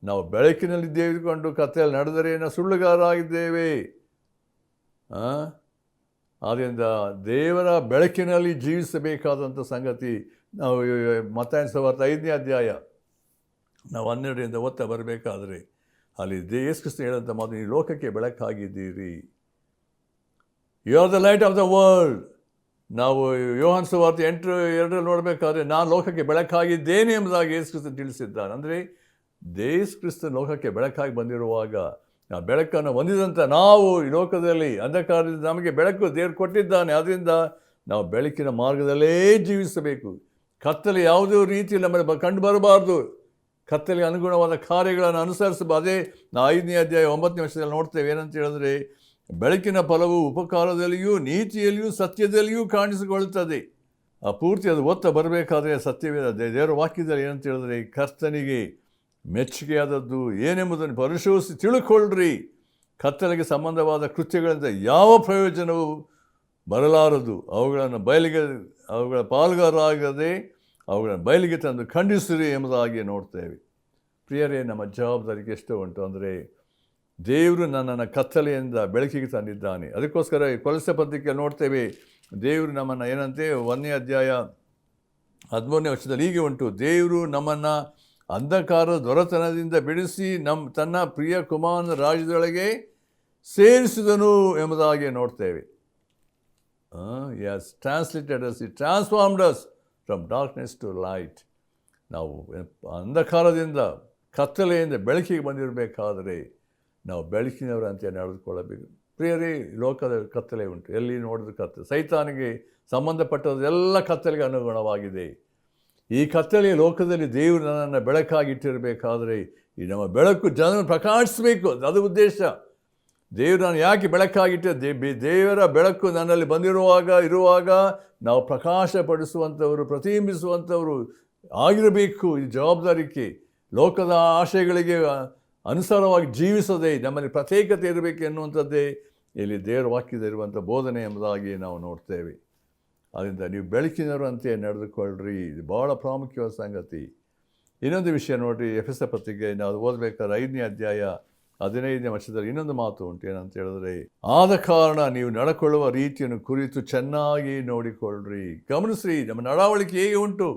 ನಾವು ಬೆಳಕಿನಲ್ಲಿ ದೇವಿಕೊಂಡು ಕತ್ತಲೆಯಲ್ಲಿ ನಡೆದರೆ ನಾವು ಸುಳ್ಳುಗಾರರಾಗಿದ್ದೇವೆ. ಆದ್ದರಿಂದ ದೇವರ ಬೆಳಕಿನಲ್ಲಿ ಜೀವಿಸಬೇಕಾದಂಥ ಸಂಗತಿ ನಾವು ಮತ್ತಾಯನ ಸುವಾರ್ತೆ 5ನೇ ಅಧ್ಯಾಯ ನಾವು 12ರಿಂದ ಓದ್ತಾ ಬರಬೇಕಾದ್ರೆ ಅಲ್ಲಿ ಯೇಸು ಕ್ರಿಸ್ತ ಹೇಳಂಥ ಮಾತು, ಈ ಲೋಕಕ್ಕೆ ಬೆಳಕಾಗಿದ್ದೀರಿ. You are the light of the world. ನಾವು ಯೋಹಾನ ಸುವಾರ್ತೆ 8:2 ನೋಡಬೇಕಾದ್ರೆ ನಾನು ಲೋಕಕ್ಕೆ ಬೆಳಕಾಗಿದ್ದೇನೆ ಎಂಬುದಾಗಿ ಯೇಸು ಕ್ರಿಸ್ತ ತಿಳಿಸಿದ್ದಾನೆ. ಅಂದರೆ ಯೇಸು ಕ್ರಿಸ್ತ ಲೋಕಕ್ಕೆ ಬೆಳಕಾಗಿ ಬಂದಿರುವಾಗ ಆ ಬೆಳಕನ್ನು ಹೊಂದಿದಂಥ ನಾವು ಈ ಲೋಕದಲ್ಲಿ ಅಂಧಕಾರದಿಂದ ನಮಗೆ ಬೆಳಕು ದೇವರು ಕೊಟ್ಟಿದ್ದಾನೆ. ಆದ್ದರಿಂದ ನಾವು ಬೆಳಕಿನ ಮಾರ್ಗದಲ್ಲೇ ಜೀವಿಸಬೇಕು. ಕತ್ತಲೆ ಯಾವುದೇ ರೀತಿಯಲ್ಲಿ ನಮ್ಮಲ್ಲಿ ಕಂಡು ಬರಬಾರ್ದು. ಕತ್ತಲೆಗೆ ಅನುಗುಣವಾದ ಕಾರ್ಯಗಳನ್ನು ಅನುಸರಿಸಬಾರ್ದು. ಅದೇ ನಾವು 5ನೇ ಅಧ್ಯಾಯ 9ನೇ ವರ್ಷದಲ್ಲಿ ನೋಡ್ತೇವೆ. ಏನಂತ ಹೇಳಿದ್ರೆ, ಬೆಳಕಿನ ಫಲವು ಉಪಕಾರದಲ್ಲಿಯೂ ನೀತಿಯಲ್ಲಿಯೂ ಸತ್ಯದಲ್ಲಿಯೂ ಕಾಣಿಸಿಕೊಳ್ಳುತ್ತದೆ. ಆ ಪೂರ್ತಿ ಅದು ಓದ್ತಾ ಬರಬೇಕಾದ್ರೆ ಸತ್ಯವೇ ದೇವರ ವಾಕ್ಯದಲ್ಲಿ ಏನಂತ ಹೇಳಿದ್ರೆ, ಕರ್ತನಿಗೆ ಮೆಚ್ಚುಗೆಯಾದದ್ದು ಏನೆಂಬುದನ್ನು ಪರಿಶೋಧಿಸಿ ತಿಳ್ಕೊಳ್ಳ್ರಿ. ಕತ್ತಲೆಗೆ ಸಂಬಂಧವಾದ ಕೃತ್ಯಗಳಿಂದ ಯಾವ ಪ್ರಯೋಜನವೂ ಬರಲಾರದು. ಅವುಗಳ ಪಾಲುಗಾರರಾಗದೆ ಅವುಗಳನ್ನು ಬಯಲಿಗೆ ತಂದು ಖಂಡಿಸಿರಿ ಎಂಬುದಾಗಿ ನೋಡ್ತೇವೆ. ಪ್ರಿಯರೇ, ನಮ್ಮ ಜವಾಬ್ದಾರಿಗೆ ಎಷ್ಟು ಉಂಟು ಅಂದರೆ, ದೇವರು ನನ್ನನ್ನು ಕತ್ತಲೆಯಿಂದ ಬೆಳಕಿಗೆ ತಂದಿದ್ದಾನೆ. ಅದಕ್ಕೋಸ್ಕರ ಕೊಲೊಸ್ಸೆ ಪತ್ರಿಕೆಯಲ್ಲಿ ನೋಡ್ತೇವೆ, ದೇವರು ನಮ್ಮನ್ನು ಏನಂತೆ 1ನೇ ಅಧ್ಯಾಯ 13ನೇ ವರ್ಷದಲ್ಲಿ ಹೀಗೆ ಉಂಟು, ದೇವರು ನಮ್ಮನ್ನು ಅಂಧಕಾರದ ದೊರೆತನದಿಂದ ಬಿಡಿಸಿ ತನ್ನ ಪ್ರಿಯ ಕುಮಾರನ ರಾಜ್ಯದೊಳಗೆ ಸೇರಿಸಿದನು ಎಂಬುದಾಗಿ ನೋಡ್ತೇವೆ. Yes, translated us, transformed us from darkness to light. ನಾವು ಅಂಧಕಾರದಿಂದ ಕತ್ತಲೆಯಿಂದ ಬೆಳಕಿಗೆ ಬಂದಿರಬೇಕಾದರೆ ನಾವು ಬೆಳಕಿನವರಂತೆ ನಡೆದುಕೊಳ್ಳಬೇಕು. ಪ್ರಿಯರೇ, ಲೋಕದ ಕತ್ತಲೆ ಉಂಟು, ಎಲ್ಲಿ ನೋಡಿದ್ರು ಕತ್ತಲೆ. ಸೈತಾನಿಗೆ ಸಂಬಂಧಪಟ್ಟದೆಲ್ಲ ಕತ್ತಲೆಗೆ ಅನುಗುಣವಾಗಿದೆ. ಈ ಕತ್ತಲೆಯ ಲೋಕದಲ್ಲಿ ದೇವರು ನನ್ನನ್ನು ಬೆಳಕಾಗಿಟ್ಟಿರಬೇಕಾದರೆ ಈ ನಮ್ಮ ಬೆಳಕು ಜನರನ್ನು ಪ್ರಕಾಶಿಸಬೇಕು. ಅದು ಉದ್ದೇಶ. ದೇವರು ನಾನು ಯಾಕೆ ಬೆಳಕಾಗಿಟ್ಟೆ? ದೇವರ ಬೆಳಕು ನನ್ನಲ್ಲಿ ಇರುವಾಗ ನಾವು ಪ್ರಕಾಶಪಡಿಸುವಂಥವರು, ಪ್ರತಿಬಿಂಬಿಸುವಂಥವರು ಆಗಿರಬೇಕು. ಈ ಜವಾಬ್ದಾರಿಕೆ ಲೋಕದ ಆಶಯಗಳಿಗೆ ಅನುಸಾರವಾಗಿ ಜೀವಿಸದೆ ನಮ್ಮಲ್ಲಿ ಪ್ರತ್ಯೇಕತೆ ಇರಬೇಕು ಎನ್ನುವಂಥದ್ದೇ ಇಲ್ಲಿ ದೇವರ ವಾಕ್ಯದಲ್ಲಿರುವಂಥ ಬೋಧನೆ ಎಂಬುದಾಗಿ ನಾವು ನೋಡ್ತೇವೆ. ಆದ್ದರಿಂದ ನೀವು ಬೆಳಕಿನವರಂತೆ ನಡೆದುಕೊಳ್ಳ್ರಿ. ಇದು ಭಾಳ ಪ್ರಾಮುಖ್ಯವಾದ ಸಂಗತಿ. ಇನ್ನೊಂದು ವಿಷಯ ನೋಡಿರಿ, ಎಫೆಸ ಪತ್ರಿಕೆ ನಾವು ಓದಬೇಕಾದ್ರೆ 5ನೇ ಅಧ್ಯಾಯ 15ನೇ ವರ್ಷದಲ್ಲಿ ಇನ್ನೊಂದು ಮಾತು ಉಂಟು. ಏನಂತ ಹೇಳಿದ್ರೆ, ಆದ ಕಾರಣ ನೀವು ನಡ್ಕೊಳ್ಳುವ ರೀತಿಯನ್ನು ಕುರಿತು ಚೆನ್ನಾಗಿ ನೋಡಿಕೊಳ್ಳ್ರಿ. ಗಮನಿಸ್ರಿ, ನಮ್ಮ ನಡವಳಿಕೆ ಹೇಗೆ ಉಂಟು.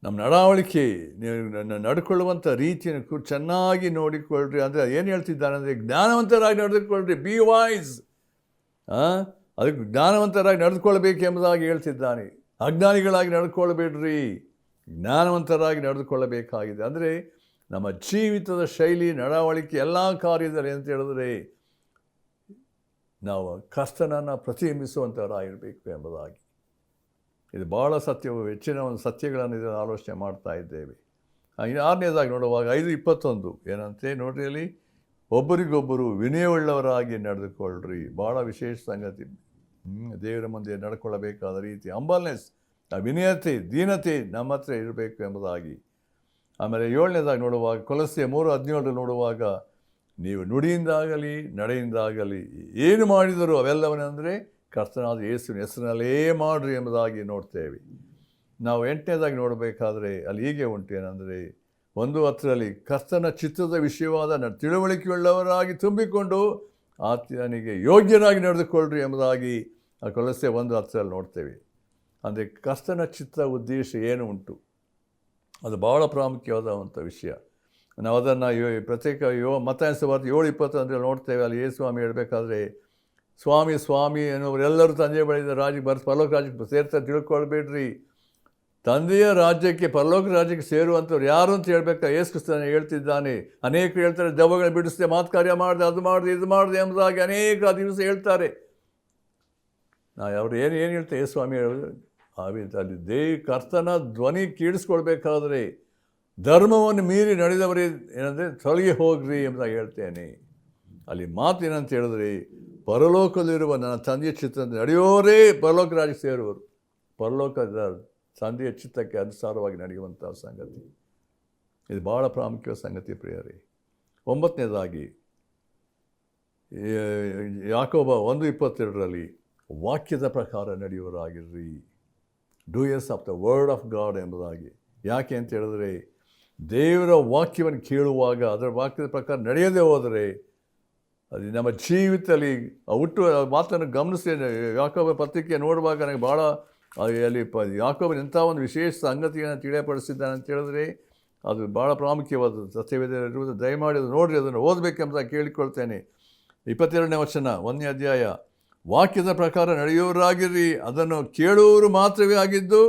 ನಮ್ಮ ನಡವಳಿಕೆ, ನೀವು ನಡ್ಕೊಳ್ಳುವಂಥ ರೀತಿಯನ್ನು ಚೆನ್ನಾಗಿ ನೋಡಿಕೊಳ್ಳ್ರಿ. ಅಂದರೆ ಏನು ಹೇಳ್ತಿದ್ದಾನೆ ಅಂದರೆ, ಜ್ಞಾನವಂತರಾಗಿ ನಡೆದುಕೊಳ್ಳ್ರಿ. B voice. ಅದಕ್ಕೆ ಜ್ಞಾನವಂತರಾಗಿ ನಡೆದುಕೊಳ್ಬೇಕು ಎಂಬುದಾಗಿ ಹೇಳ್ತಿದ್ದಾನೆ. ಅಜ್ಞಾನಿಗಳಾಗಿ ನಡ್ಕೊಳ್ಬೇಡ್ರಿ, ಜ್ಞಾನವಂತರಾಗಿ ನಡೆದುಕೊಳ್ಳಬೇಕಾಗಿದೆ. ಅಂದರೆ ನಮ್ಮ ಜೀವಿತದ ಶೈಲಿ, ನಡವಳಿಕೆ, ಎಲ್ಲ ಕಾರ್ಯದಲ್ಲಿ ಅಂತ ಹೇಳಿದ್ರೆ ನಾವು ಕರ್ತನನ್ನು ಪ್ರತಿಬಿಂಬಿಸುವಂಥವರಾಗಿರಬೇಕು ಎಂಬುದಾಗಿ. ಇದು ಭಾಳ ಸತ್ಯವು. ಹೆಚ್ಚಿನ ಒಂದು ಸತ್ಯಗಳನ್ನು ಇದನ್ನು ಆಲೋಚನೆ ಮಾಡ್ತಾ ಇದ್ದೇವೆ. 6ನೇದಾಗಿ ನೋಡುವಾಗ 5:21 ಏನಂತೆ ನೋಡ್ರಿ, ಅಲ್ಲಿ ಒಬ್ಬರಿಗೊಬ್ಬರು ವಿನಯವುಳ್ಳವರಾಗಿ ನಡೆದುಕೊಳ್ಳ್ರಿ. ಭಾಳ ವಿಶೇಷ ಸಂಗತಿ. ದೇವರ ಮುಂದೆ ನಡ್ಕೊಳ್ಳಬೇಕಾದ ರೀತಿ, ಹಂಬಲ್ನೆಸ್, ವಿನಯತೆ, ದೀನತೆ ನಮ್ಮ ಹತ್ರ ಇರಬೇಕು ಎಂಬುದಾಗಿ. ಆಮೇಲೆ 7ನೇದಾಗಿ ನೋಡುವಾಗ ಕೊಲೊಸ್ಸೆ 3:17 ನೋಡುವಾಗ, ನೀವು ನುಡಿಯಿಂದಾಗಲಿ ನಡೆಯಿಂದಾಗಲಿ ಏನು ಮಾಡಿದರೂ ಅವೆಲ್ಲವನೆಂದರೆ ಕರ್ತನಾದ ಯೇಸುವಿನ ಹೆಸರಿನಲ್ಲೇ ಮಾಡಿರಿ ಎಂಬುದಾಗಿ ನೋಡ್ತೇವೆ. ನಾವು 8ನೇದಾಗಿ ನೋಡಬೇಕಾದ್ರೆ ಅಲ್ಲಿ ಹೀಗೆ ಉಂಟು. ಏನಂದರೆ 1:10 ಕರ್ತನ ಚಿತ್ತದ ವಿಷಯವಾದ ತಿಳುವಳಿಕೆಯುಳ್ಳವರಾಗಿ ತುಂಬಿಕೊಂಡು ಆತನಿಗೆ ಯೋಗ್ಯರಾಗಿ ನಡೆದುಕೊಳ್ಳ್ರಿ ಎಂಬುದಾಗಿ ಆ ಕೊಲೊಸ್ಸೆ 1:10 ನೋಡ್ತೇವೆ. ಅಂದರೆ ಕರ್ತನ ಚಿತ್ತ ಉದ್ದೇಶ ಏನು ಉಂಟು, ಅದು ಭಾಳ ಪ್ರಾಮುಖ್ಯವಾದಂಥ ವಿಷಯ. ನಾವು ಅದನ್ನು ಪ್ರತ್ಯೇಕ ಮತ್ತಾಯನ ಸುವಾರ್ತೆ 7:20 ಅಂದರೆ ನೋಡ್ತೇವೆ. ಅಲ್ಲಿ ಯೇಸು ಸ್ವಾಮಿ ಹೇಳಬೇಕಾದ್ರೆ, ಸ್ವಾಮಿ ಸ್ವಾಮಿ ಎನ್ನುವರೆಲ್ಲರೂ ತಂದೆಯ ಬಳಿದ ರಾಜ್ಯಕ್ಕೆ ಪರಲೋಕ ರಾಜ್ಯಕ್ಕೆ ಸೇರ್ತಾರೆ ತಿಳ್ಕೊಳ್ಬೇಡ್ರಿ. ತಂದೆಯ ರಾಜ್ಯಕ್ಕೆ, ಪರಲೋಕ ರಾಜ್ಯಕ್ಕೆ ಸೇರುವಂಥವ್ರು ಯಾರು ಅಂತ ಹೇಳ್ಬೇಕಾ ಯೇಸು ಕ್ರಿಸ್ತನೇ ಹೇಳ್ತಿದ್ದಾನೆ. ಅನೇಕರು ಹೇಳ್ತಾರೆ, ದೆವ್ವಗಳು ಬಿಡಿಸಿದೆ, ಮಾತು ಕಾರ್ಯ ಮಾಡಿದೆ, ಅದು ಮಾಡಿದೆ, ಇದು ಮಾಡಿದೆ ಎಂಬುದಾಗಿ ಅನೇಕ ದಿವಸ ಹೇಳ್ತಾರೆ. ನಾವು ಅವರು ಏನು ಹೇಳ್ತಾರೆ ಯೇಸು ಸ್ವಾಮಿ ಹೇಳೋದು ಅಲ್ಲಿ ಕರ್ತನ ಧ್ವನಿ ಕೇಳಿಸ್ಕೊಳ್ಬೇಕಾದ್ರೆ ಧರ್ಮವನ್ನು ಮೀರಿ ನಡೆದವರೇ ಏನಂದರೆ ತೊಲಗಿ ಹೋಗ್ರಿ ಎಂಬುದಾಗಿ ಹೇಳ್ತೇನೆ. ಅಲ್ಲಿ ಮಾತು ಏನಂತ ಹೇಳಿದ್ರೆ, ಪರಲೋಕದಲ್ಲಿರುವ ನನ್ನ ತಂದೆಯ ಚಿತ್ತದಂತೆ ನಡೆಯೋರೇ ಪರಲೋಕ ರಾಜ್ಯಕ್ಕೆ ಸೇರುವರು. ಪರಲೋಕದ ತಂದೆಯ ಚಿತ್ತಕ್ಕೆ ಅನುಸಾರವಾಗಿ ನಡೆಯುವಂಥ ಸಂಗತಿ ಇದು ಭಾಳ ಪ್ರಾಮುಖ್ಯವಾದ ಸಂಗತಿ ಪ್ರಿಯರೇ. 9ನೇದಾಗಿ ಯಾಕೋಬ 1:22 ವಾಕ್ಯದ ಪ್ರಕಾರ ನಡೆಯುವರಾಗಿರ್ರಿ, doers of the word of God ಎಂಬುದಾಗಿ. ಯಾಕೆ ಅಂತ ಹೇಳಿದ್ರೆ, ದೇವರ ವಾಕ್ಯವನ್ನು ಕೇಳುವಾಗ ಅದರ ವಾಕ್ಯದ ಪ್ರಕಾರ ನಡೆಯದೇ ಹೋದರೆ ಅದು ನಮ್ಮ ಜೀವಿತದಲ್ಲಿ ಮಾತನ್ನು ಗಮನಿಸ್ತೇನೆ. ಯಾಕೋಬ ಪತ್ರಿಕೆ ನೋಡುವಾಗ ನನಗೆ ಭಾಳ ಅಲ್ಲಿ ಯಾಕೋಬನ ಎಂಥ ಒಂದು ವಿಶೇಷ ಸಂಗತಿಯನ್ನು ತಿಳಿಯಪಡಿಸಿದ್ದಾನೆ ಅಂತ ಹೇಳಿದ್ರೆ ಅದು ಭಾಳ ಪ್ರಾಮುಖ್ಯವಾದ ಸತ್ಯವೇದಲ್ಲಿರುವುದು. ದಯಮಾಡಿ ಅದು ನೋಡಿರಿ, ಅದನ್ನು ಓದಬೇಕೆಂಬುದಾಗಿ ಕೇಳಿಕೊಳ್ತೇನೆ. 22ನೇ ವಚನ 1ನೇ ಅಧ್ಯಾಯ, ವಾಕ್ಯದ ಪ್ರಕಾರ ನಡೆಯುವವರಾಗಿರ್ರಿ, ಅದನ್ನು ಕೇಳುವವರು ಮಾತ್ರವೇ ಆಗಿದ್ದು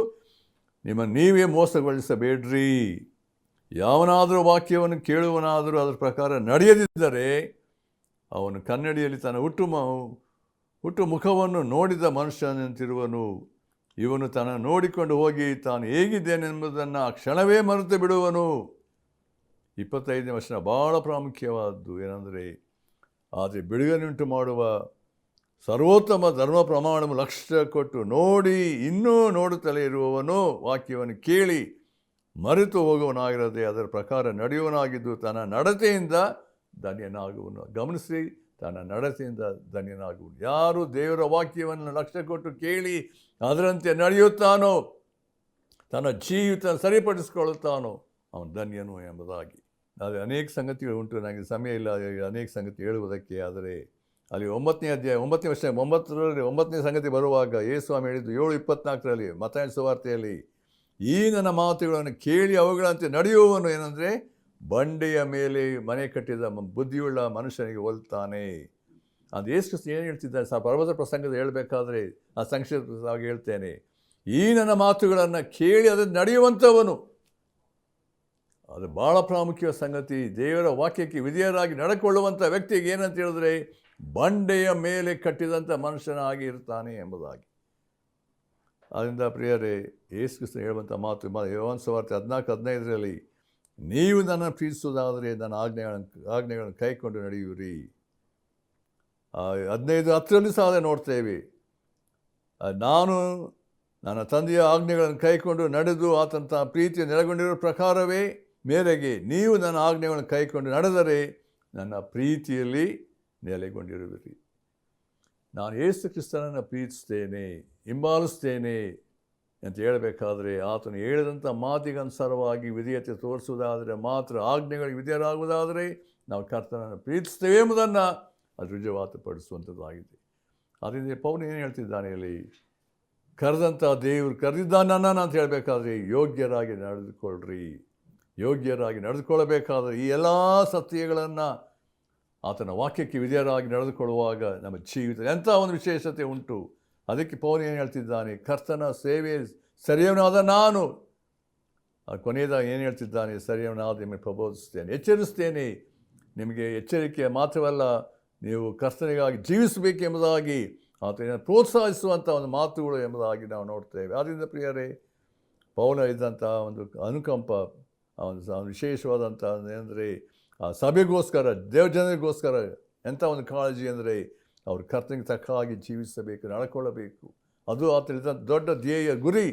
ನೀವೇ ಮೋಸಗೊಳಿಸಬೇಡ್ರಿ. ಯಾವನಾದರೂ ವಾಕ್ಯವನ್ನು ಕೇಳುವನಾದರೂ ಅದರ ಪ್ರಕಾರ ನಡೆಯದಿದ್ದರೆ ಅವನು ಕನ್ನಡಿಯಲ್ಲಿ ತನ್ನ ಹುಟ್ಟು ಮುಖವನ್ನು ನೋಡಿದ ಮನುಷ್ಯನಂತಿರುವನು. ಇವನು ತನ್ನ ನೋಡಿಕೊಂಡು ಹೋಗಿ ತಾನು ಹೇಗಿದ್ದೇನೆಂಬುದನ್ನು ಆ ಕ್ಷಣವೇ ಮರೆತು ಬಿಡುವನು. 25ನೇ ವಚನ ಭಾಳ ಪ್ರಾಮುಖ್ಯವಾದ್ದು ಏನೆಂದರೆ, ಆದರೆ ಬಿಡುಗನೆಯುಂಟು ಮಾಡುವ ಸರ್ವೋತ್ತಮ ಧರ್ಮ ಪ್ರಮಾಣವು ಲಕ್ಷ್ಯ ಕೊಟ್ಟು ನೋಡಿ ಇನ್ನೂ ನೋಡುತ್ತಲೇ ಇರುವವನು ವಾಕ್ಯವನ್ನು ಕೇಳಿ ಮರೆತು ಹೋಗುವನಾಗಿರದೆ ಅದರ ಪ್ರಕಾರ ನಡೆಯುವನಾಗಿದ್ದು ತನ್ನ ನಡತೆಯಿಂದ ಧನ್ಯನಾಗುವನು. ಗಮನಿಸಿ, ತನ್ನ ನಡತೆಯಿಂದ ಧನ್ಯನಾಗುವನು. ಯಾರು ದೇವರ ವಾಕ್ಯವನ್ನು ಲಕ್ಷ್ಯ ಕೊಟ್ಟು ಕೇಳಿ ಅದರಂತೆ ನಡೆಯುತ್ತಾನೋ, ತನ್ನ ಜೀವಿತ ಸರಿಪಡಿಸಿಕೊಳ್ಳುತ್ತಾನೋ, ಅವನು ಧನ್ಯನು ಎಂಬುದಾಗಿ. ಅದು ಅನೇಕ ಸಂಗತಿಗಳು ಉಂಟು, ನನಗೆ ಸಮಯ ಇಲ್ಲ ಅನೇಕ ಸಂಗತಿ ಹೇಳುವುದಕ್ಕೆ. ಆದರೆ ಅಲ್ಲಿ 9ನೇ ಅಧ್ಯಾಯ 9ನೇ ವರ್ಷ 9ನೇ ಸಂಗತಿ ಬರುವಾಗ ಯೇಸುಸ್ವಾಮಿ ಹೇಳಿದ್ದು 7:24 ಮತ್ತಾಯನ ಸುವಾರ್ತೆಯಲ್ಲಿ, ಈ ನನ್ನ ಮಾತುಗಳನ್ನು ಕೇಳಿ ಅವುಗಳಂತೆ ನಡೆಯುವವನು ಏನಂದರೆ ಬಂಡೆಯ ಮೇಲೆ ಮನೆ ಕಟ್ಟಿದ ಬುದ್ಧಿಯುಳ್ಳ ಮನುಷ್ಯನಿಗೆ ಹೋಲ್ತಾನೆ. ಅದು ಯೇಸು ಏನು ಹೇಳ್ತಿದ್ದಾರೆ ಪರ್ವತ ಪ್ರಸಂಗದ ಹೇಳಬೇಕಾದ್ರೆ ಆ ಸಂಕ್ಷಿಪ್ತವಾಗಿ ಹೇಳ್ತೇನೆ. ಈ ನನ್ನ ಮಾತುಗಳನ್ನು ಕೇಳಿ ಅದನ್ನು ನಡೆಯುವಂಥವನು, ಅದು ಭಾಳ ಪ್ರಾಮುಖ್ಯವಾದ ಸಂಗತಿ. ದೇವರ ವಾಕ್ಯಕ್ಕೆ ವಿಧೇಯರಾಗಿ ನಡ್ಕೊಳ್ಳುವಂಥ ವ್ಯಕ್ತಿಗೆ ಏನಂತ ಹೇಳಿದ್ರೆ ಬಂಡೆಯ ಮೇಲೆ ಕಟ್ಟಿದಂಥ ಮನುಷ್ಯನಾಗಿ ಇರ್ತಾನೆ ಎಂಬುದಾಗಿ. ಆದ್ದರಿಂದ ಪ್ರಿಯರೇ, ಯೇಸು ಕ್ರಿಸ್ತನು ಹೇಳುವಂಥ ಮಾತು ಯೋಹಾನ ಸುವಾರ್ತೆ 14:15 ನೀವು ನನ್ನನ್ನು ಪ್ರೀತಿಸುವುದಾದರೆ ನನ್ನ ಆಜ್ಞೆಗಳನ್ನು ಕೈಕೊಂಡು ನಡೆಯುವಿರಿ. 15:10 ಸಹ ನೋಡ್ತೇವೆ, ನಾನು ನನ್ನ ತಂದೆಯ ಆಜ್ಞೆಗಳನ್ನು ಕೈಕೊಂಡು ನಡೆದು ಆತನ ಪ್ರೀತಿಯ ನೆಲೆಗೊಂಡಿರೋ ಪ್ರಕಾರವೇ ಮೇರೆಗೆ ನೀವು ನನ್ನ ಆಜ್ಞೆಗಳನ್ನು ಕೈಕೊಂಡು ನಡೆದರೆ ನನ್ನ ಪ್ರೀತಿಯಲ್ಲಿ ನೆಲೆಗೊಂಡಿರುವಿರಿ. ನಾನು ಯೇಸು ಕ್ರಿಸ್ತನನ್ನು ಪ್ರೀತಿಸ್ತೇನೆ, ಹಿಂಬಾಲಿಸ್ತೇನೆ ಅಂತ ಹೇಳಬೇಕಾದ್ರೆ ಆತನು ಹೇಳಿದಂಥ ಮಾತಿಗೆ ಅನುಸಾರವಾಗಿ ವಿಧೇಯತೆ ತೋರಿಸುವುದಾದರೆ ಮಾತ್ರ, ಆಜ್ಞೆಗಳಿಗೆ ವಿಧೇಯರಾಗುವುದಾದರೆ ನಾವು ಕರ್ತನನ್ನು ಪ್ರೀತಿಸ್ತೇವೆ ಎಂಬುದನ್ನು ಅದು ರುಜುವಾತುಪಡಿಸುವಂಥದ್ದಾಗಿದೆ. ಅದರಿಂದ ಪೌಲನು ಏನು ಹೇಳ್ತಿದ್ದಾನೆ ಇಲ್ಲಿ, ಕರೆದಂಥ ದೇವರು ಕರೆದಿದ್ದಾನೆ ನನ್ನನ್ನು ಅಂತ ಹೇಳಬೇಕಾದ್ರೆ ಯೋಗ್ಯರಾಗಿ ನಡೆದುಕೊಳ್ಳ್ರಿ. ಯೋಗ್ಯರಾಗಿ ನಡೆದುಕೊಳ್ಳಬೇಕಾದ್ರೆ ಈ ಎಲ್ಲ ಸತ್ಯಗಳನ್ನು ಆತನ ವಾಕ್ಯಕ್ಕೆ ವಿಧೇಯರಾಗಿ ನಡೆದುಕೊಳ್ಳುವಾಗ ನಮ್ಮ ಜೀವಿತ ಎಂಥ ಒಂದು ವಿಶೇಷತೆ ಉಂಟು. ಅದಕ್ಕೆ ಪೌಲನು ಏನು ಹೇಳ್ತಿದ್ದಾನೆ, ಕರ್ತನ ಸೇವೆ ಸರಿಯವನಾದ ನಾನು ಕೊನೆಯದಾಗಿ ಏನು ಹೇಳ್ತಿದ್ದಾನೆ, ಸರಿಯವನಾದ ನಿಮಗೆ ಪ್ರಬೋಧಿಸ್ತೇನೆ, ಎಚ್ಚರಿಸ್ತೇನೆ. ನಿಮಗೆ ಎಚ್ಚರಿಕೆ ಮಾತ್ರವಲ್ಲ, ನೀವು ಕರ್ತನಿಗಾಗಿ ಜೀವಿಸಬೇಕೆಂಬುದಾಗಿ ಆತನ ಪ್ರೋತ್ಸಾಹಿಸುವಂಥ ಒಂದು ಮಾತುಗಳು ಎಂಬುದಾಗಿ ನಾವು ನೋಡ್ತೇವೆ. ಆದ್ದರಿಂದ ಪ್ರಿಯರೇ, ಪೌಲ ಇದ್ದಂಥ ಒಂದು ಅನುಕಂಪ, ಒಂದು ವಿಶೇಷವಾದಂಥ ಏನಂದರೆ ಆ ಸಭೆಗೋಸ್ಕರ, ದೇವಜನರಿಗೋಸ್ಕರ ಎಂಥ ಒಂದು ಕಾಳಜಿ ಅಂದರೆ ಅವರು ಕರ್ತನಿಗೆ ತಕ್ಕ ಹಾಗೆ ಜೀವಿಸಬೇಕು, ನಡ್ಕೊಳ್ಳಬೇಕು. ಅದು ಆತನಿದ್ದ ದೊಡ್ಡ ಧ್ಯೇಯ ಗುರಿ.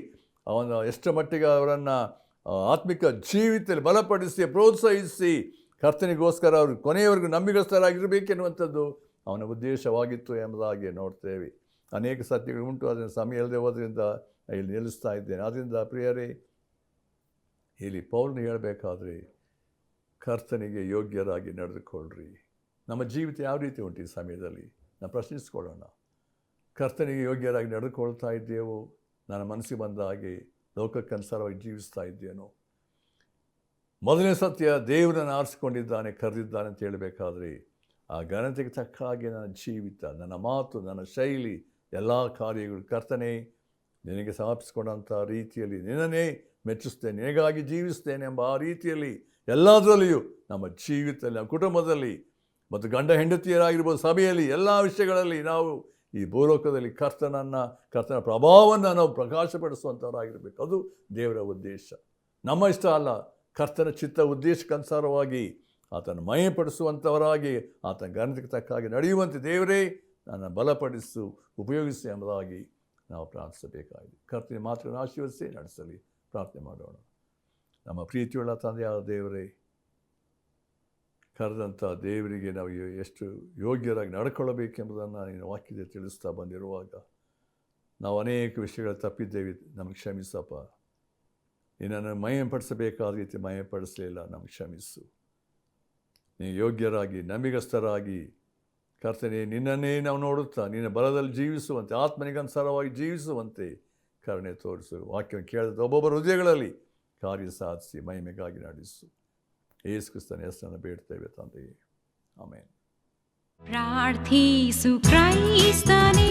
ಅವನ ಎಷ್ಟು ಮಟ್ಟಿಗೆ ಅವರನ್ನು ಆತ್ಮಿಕ ಜೀವಿತದಲ್ಲಿ ಬಲಪಡಿಸಿ ಪ್ರೋತ್ಸಾಹಿಸಿ ಕರ್ತನಿಗೋಸ್ಕರ ಅವರು ಕೊನೆಯವರೆಗೂ ನಂಬಿಗಸ್ತರಾಗಿರಬೇಕೆನ್ನುವಂಥದ್ದು ಅವನ ಉದ್ದೇಶವಾಗಿತ್ತು ಎಂಬುದಾಗಿ ನೋಡ್ತೇವೆ. ಅನೇಕ ಸತ್ಯಗಳು ಉಂಟು, ಅದನ್ನು ಸಮಯ ಇಲ್ಲದೆ ಹೋದ್ರಿಂದ ಇಲ್ಲಿ ನಿಲ್ಲಿಸ್ತಾ ಇದ್ದೇನೆ. ಆದ್ದರಿಂದ ಪ್ರಿಯರೇ, ಇಲ್ಲಿ ಪೌಲನು ಹೇಳಬೇಕಾದ್ರೆ ಕರ್ತನಿಗೆ ಯೋಗ್ಯರಾಗಿ ನಡೆದುಕೊಳ್ಳ್ರಿ. ನಮ್ಮ ಜೀವಿತ ಯಾವ ರೀತಿ ಉಂಟು ಈ ಸಮಯದಲ್ಲಿ ನಾವು ಪ್ರಶ್ನಿಸ್ಕೊಳ್ಳೋಣ. ಕರ್ತನಿಗೆ ಯೋಗ್ಯರಾಗಿ ನಡೆದುಕೊಳ್ತಾ ಇದ್ದೇವೋ? ನನ್ನ ಮನಸ್ಸಿಗೆ ಬಂದ ಹಾಗೆ ಲೋಕಕ್ಕನುಸಾರವಾಗಿ ಜೀವಿಸ್ತಾ ಇದ್ದೇನೋ? ಮೊದಲನೇ ಸತ್ಯ, ದೇವರನ್ನು ಆರಿಸಿಕೊಂಡಿದ್ದಾನೆ, ಕರೆದಿದ್ದಾನೆ ಅಂತ ಹೇಳಬೇಕಾದ್ರೆ ಆ ಘನತೆಗೆ ತಕ್ಕ ಹಾಗೆ ನನ್ನ ಜೀವಿತ, ನನ್ನ ಮಾತು, ನನ್ನ ಶೈಲಿ, ಎಲ್ಲ ಕಾರ್ಯಗಳು ಕರ್ತನೇ ನಿನಗೆ ಸಮರ್ಪಿಸಿಕೊಂಡಂಥ ರೀತಿಯಲ್ಲಿ ನಿನ್ನನ್ನೇ ಮೆಚ್ಚಿಸ್ತೇನೆ, ನಿನಗಾಗಿ ಜೀವಿಸ್ತೇನೆ ಎಂಬ ಆ ರೀತಿಯಲ್ಲಿ ಎಲ್ಲದರಲ್ಲಿಯೂ ನಮ್ಮ ಜೀವಿತದಲ್ಲಿ, ನಮ್ಮ ಕುಟುಂಬದಲ್ಲಿ ಮತ್ತು ಗಂಡ ಹೆಂಡತಿಯರಾಗಿರ್ಬೋದು, ಸಭೆಯಲ್ಲಿ, ಎಲ್ಲ ವಿಷಯಗಳಲ್ಲಿ ನಾವು ಈ ಭೂಲೋಕದಲ್ಲಿ ಕರ್ತನ ಪ್ರಭಾವವನ್ನು ನಾವು ಪ್ರಕಾಶಪಡಿಸುವಂಥವರಾಗಿರಬೇಕು. ಅದು ದೇವರ ಉದ್ದೇಶ. ನಮ್ಮ ಇಷ್ಟ ಅಲ್ಲ, ಕರ್ತನ ಚಿತ್ತ ಉದ್ದೇಶಕ್ಕನುಸಾರವಾಗಿ ಆತನ ಮಹಿಮೆಪಡಿಸುವಂಥವರಾಗಿ ಆತನ ಘನತೆಗೆ ತಕ್ಕಾಗಿ ನಡೆಯುವಂತೆ ದೇವರೇ ನನ್ನ ಬಲಪಡಿಸು, ಉಪಯೋಗಿಸಿ ಎಂಬುದಾಗಿ ನಾವು ಪ್ರಾರ್ಥಿಸಬೇಕಾಗಿದೆ. ಕರ್ತನ ಮಾತನ್ನು ಆಶೀರ್ವದಿಸಿ ನಡೆಸಲಿ. ಪ್ರಾರ್ಥನೆ ಮಾಡೋಣ. ನಮ್ಮ ಪ್ರೀತಿಯುಳ್ಳ ತಂದೆಯಾದ ದೇವರೇ, ಕರೆದಂಥ ದೇವರಿಗೆ ನಾವು ಎಷ್ಟು ಯೋಗ್ಯರಾಗಿ ನಡ್ಕೊಳ್ಳಬೇಕೆಂಬುದನ್ನು ನೀನು ವಾಕ್ಯದ ತಿಳಿಸ್ತಾ ಬಂದಿರುವಾಗ ನಾವು ಅನೇಕ ವಿಷಯಗಳು ತಪ್ಪಿದ್ದೇವೆ. ನಮಗೆ ಕ್ಷಮಿಸಪ್ಪ. ನಿನ್ನನ್ನು ಮಹಿಮೆಪಡಿಸಬೇಕಾದ ರೀತಿ ಮಹಿಮೆಪಡಿಸಲಿಲ್ಲ, ನಮಗೆ ಕ್ಷಮಿಸು. ನೀನು ಯೋಗ್ಯರಾಗಿ ನಂಬಿಗಸ್ತರಾಗಿ ಕರ್ತನೆ ನಿನ್ನನ್ನೇ ನಾವು ನೋಡುತ್ತಾ ನಿನ್ನ ಬಲದಲ್ಲಿ ಜೀವಿಸುವಂತೆ, ಆತ್ಮನಿಗನುಸಾರವಾಗಿ ಜೀವಿಸುವಂತೆ ಕರುಣೆ ತೋರಿಸು. ವಾಕ್ಯವನ್ನು ಕೇಳಿದ ಒಬ್ಬೊಬ್ಬರ ಹೃದಯಗಳಲ್ಲಿ ಕಾರ್ಯ ಸಾಧಿಸಿ ಮಹಿಮೆಗಾಗಿ ನಡೆಸು. ಯೇಸು ಕ್ರಿಸ್ತನ ಹೆಸರನ್ನು ಬೇಡ್ತೇವೆ ತಂದೆಯೇ, ಆಮೆನ್. ಪ್ರಾರ್ಥಿಸು ಕ್ರೈಸ್ತನೇ,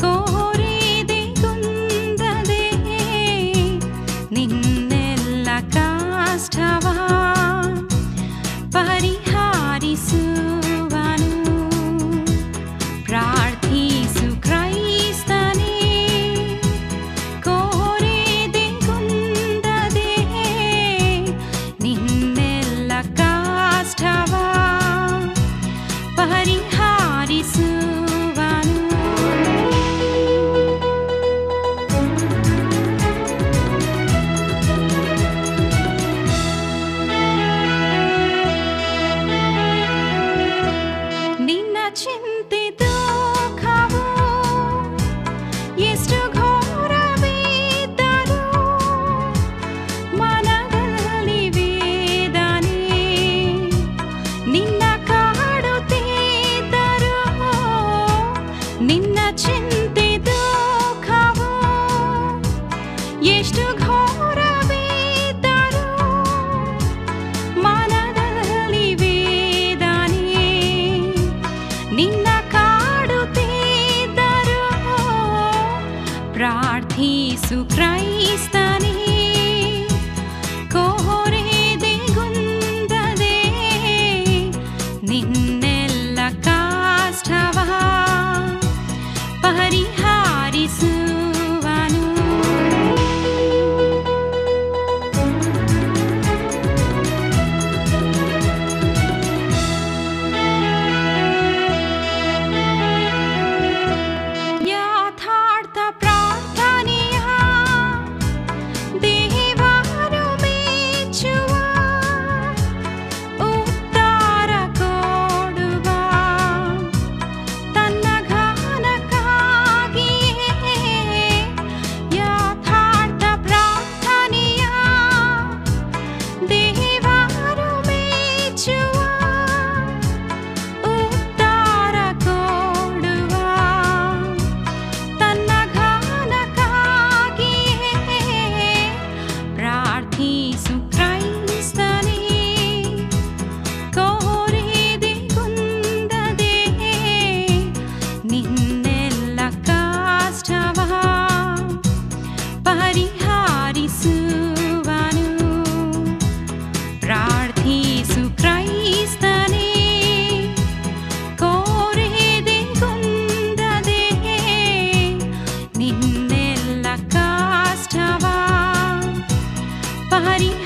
ಕೋರಿದೆ ಕುಂದದೆ ನಿನ್ನೆಲ್ಲ ಕಷ್ಟವ ಪರಿಹರಿಸುವನು. ಪ್ರಾರ್ಥಿಸು ಕ್ರೈಸ್ತನೇ, ಕೋರಿದೆ ಕುಂದದೆ ನಿನ್ನೆಲ್ಲ ಕಷ್ಟವ ಪರಿಹರಿಸುವನು. ನಿನ್ನ ಚಿಂತೆ ದುಃಖವು ಎಷ್ಟು ಘೋರವಿದ್ದರೂ, ಮನದಲ್ಲಿ ವೇದನೆ ನಿನ್ನ ಕಾಡುತ್ತಿದ್ದರೂ, ನಿನ್ನ ಚಿಂತೆ ದುಃಖವು ಎಷ್ಟು ಘೋರವಿದ್ದರೂ, ಮನದಲ್ಲಿ ವೇದನೆ ನಿನ್ನ ಕಾಡುತ್ತಿದ್ದರೂ, ಪ್ರಾರ್ಥಿಸು ಕ್ರೈಸ್ತನೇ, ಕೋರಿದೆ ಕುಂದದೆ ನಿನ್ನೆಲ್ಲ ಕಷ್ಟವ ಪರಿಹರಿಸುವನು. ಯಥಾರ್ಥ ಪ್ರಾರ್ಥನೆಯ ದೇವರು ಮೆಚ್ಚುವ, ಉತ್ತರ ಕೊಡುವ ತನ್ನ ಘನಕ್ಕಾಗಿಯೇ. ಯಥಾರ್ಥ ಪ್ರಾರ್ಥನೆಯ ದೇವರು ಮೆಚ್ಚುವ, ಉತ್ತರ ಕೊಡುವ ತನ್ನ ಘನಕ್ಕಾಗಿಯೇ. ಪ್ರಾರ್ಥಿಸು ಕ್ರೈಸ್ತನೇ, ಕೋರಿದೆ ಕುಂದದೆ ನಿನ್ನೆಲ್ಲ ಕಷ್ಟವ ಪರಿಹರಿಸುವನು. ಪ್ರಾರ್ಥಿಸು ಕ್ರೈಸ್ತನೇ, ಕೋರಿದೆ ಕುಂದದೆ ನಿನ್ನೆಲ್ಲ ಕಷ್ಟವ ಪರಿಹರಿಸುವನು.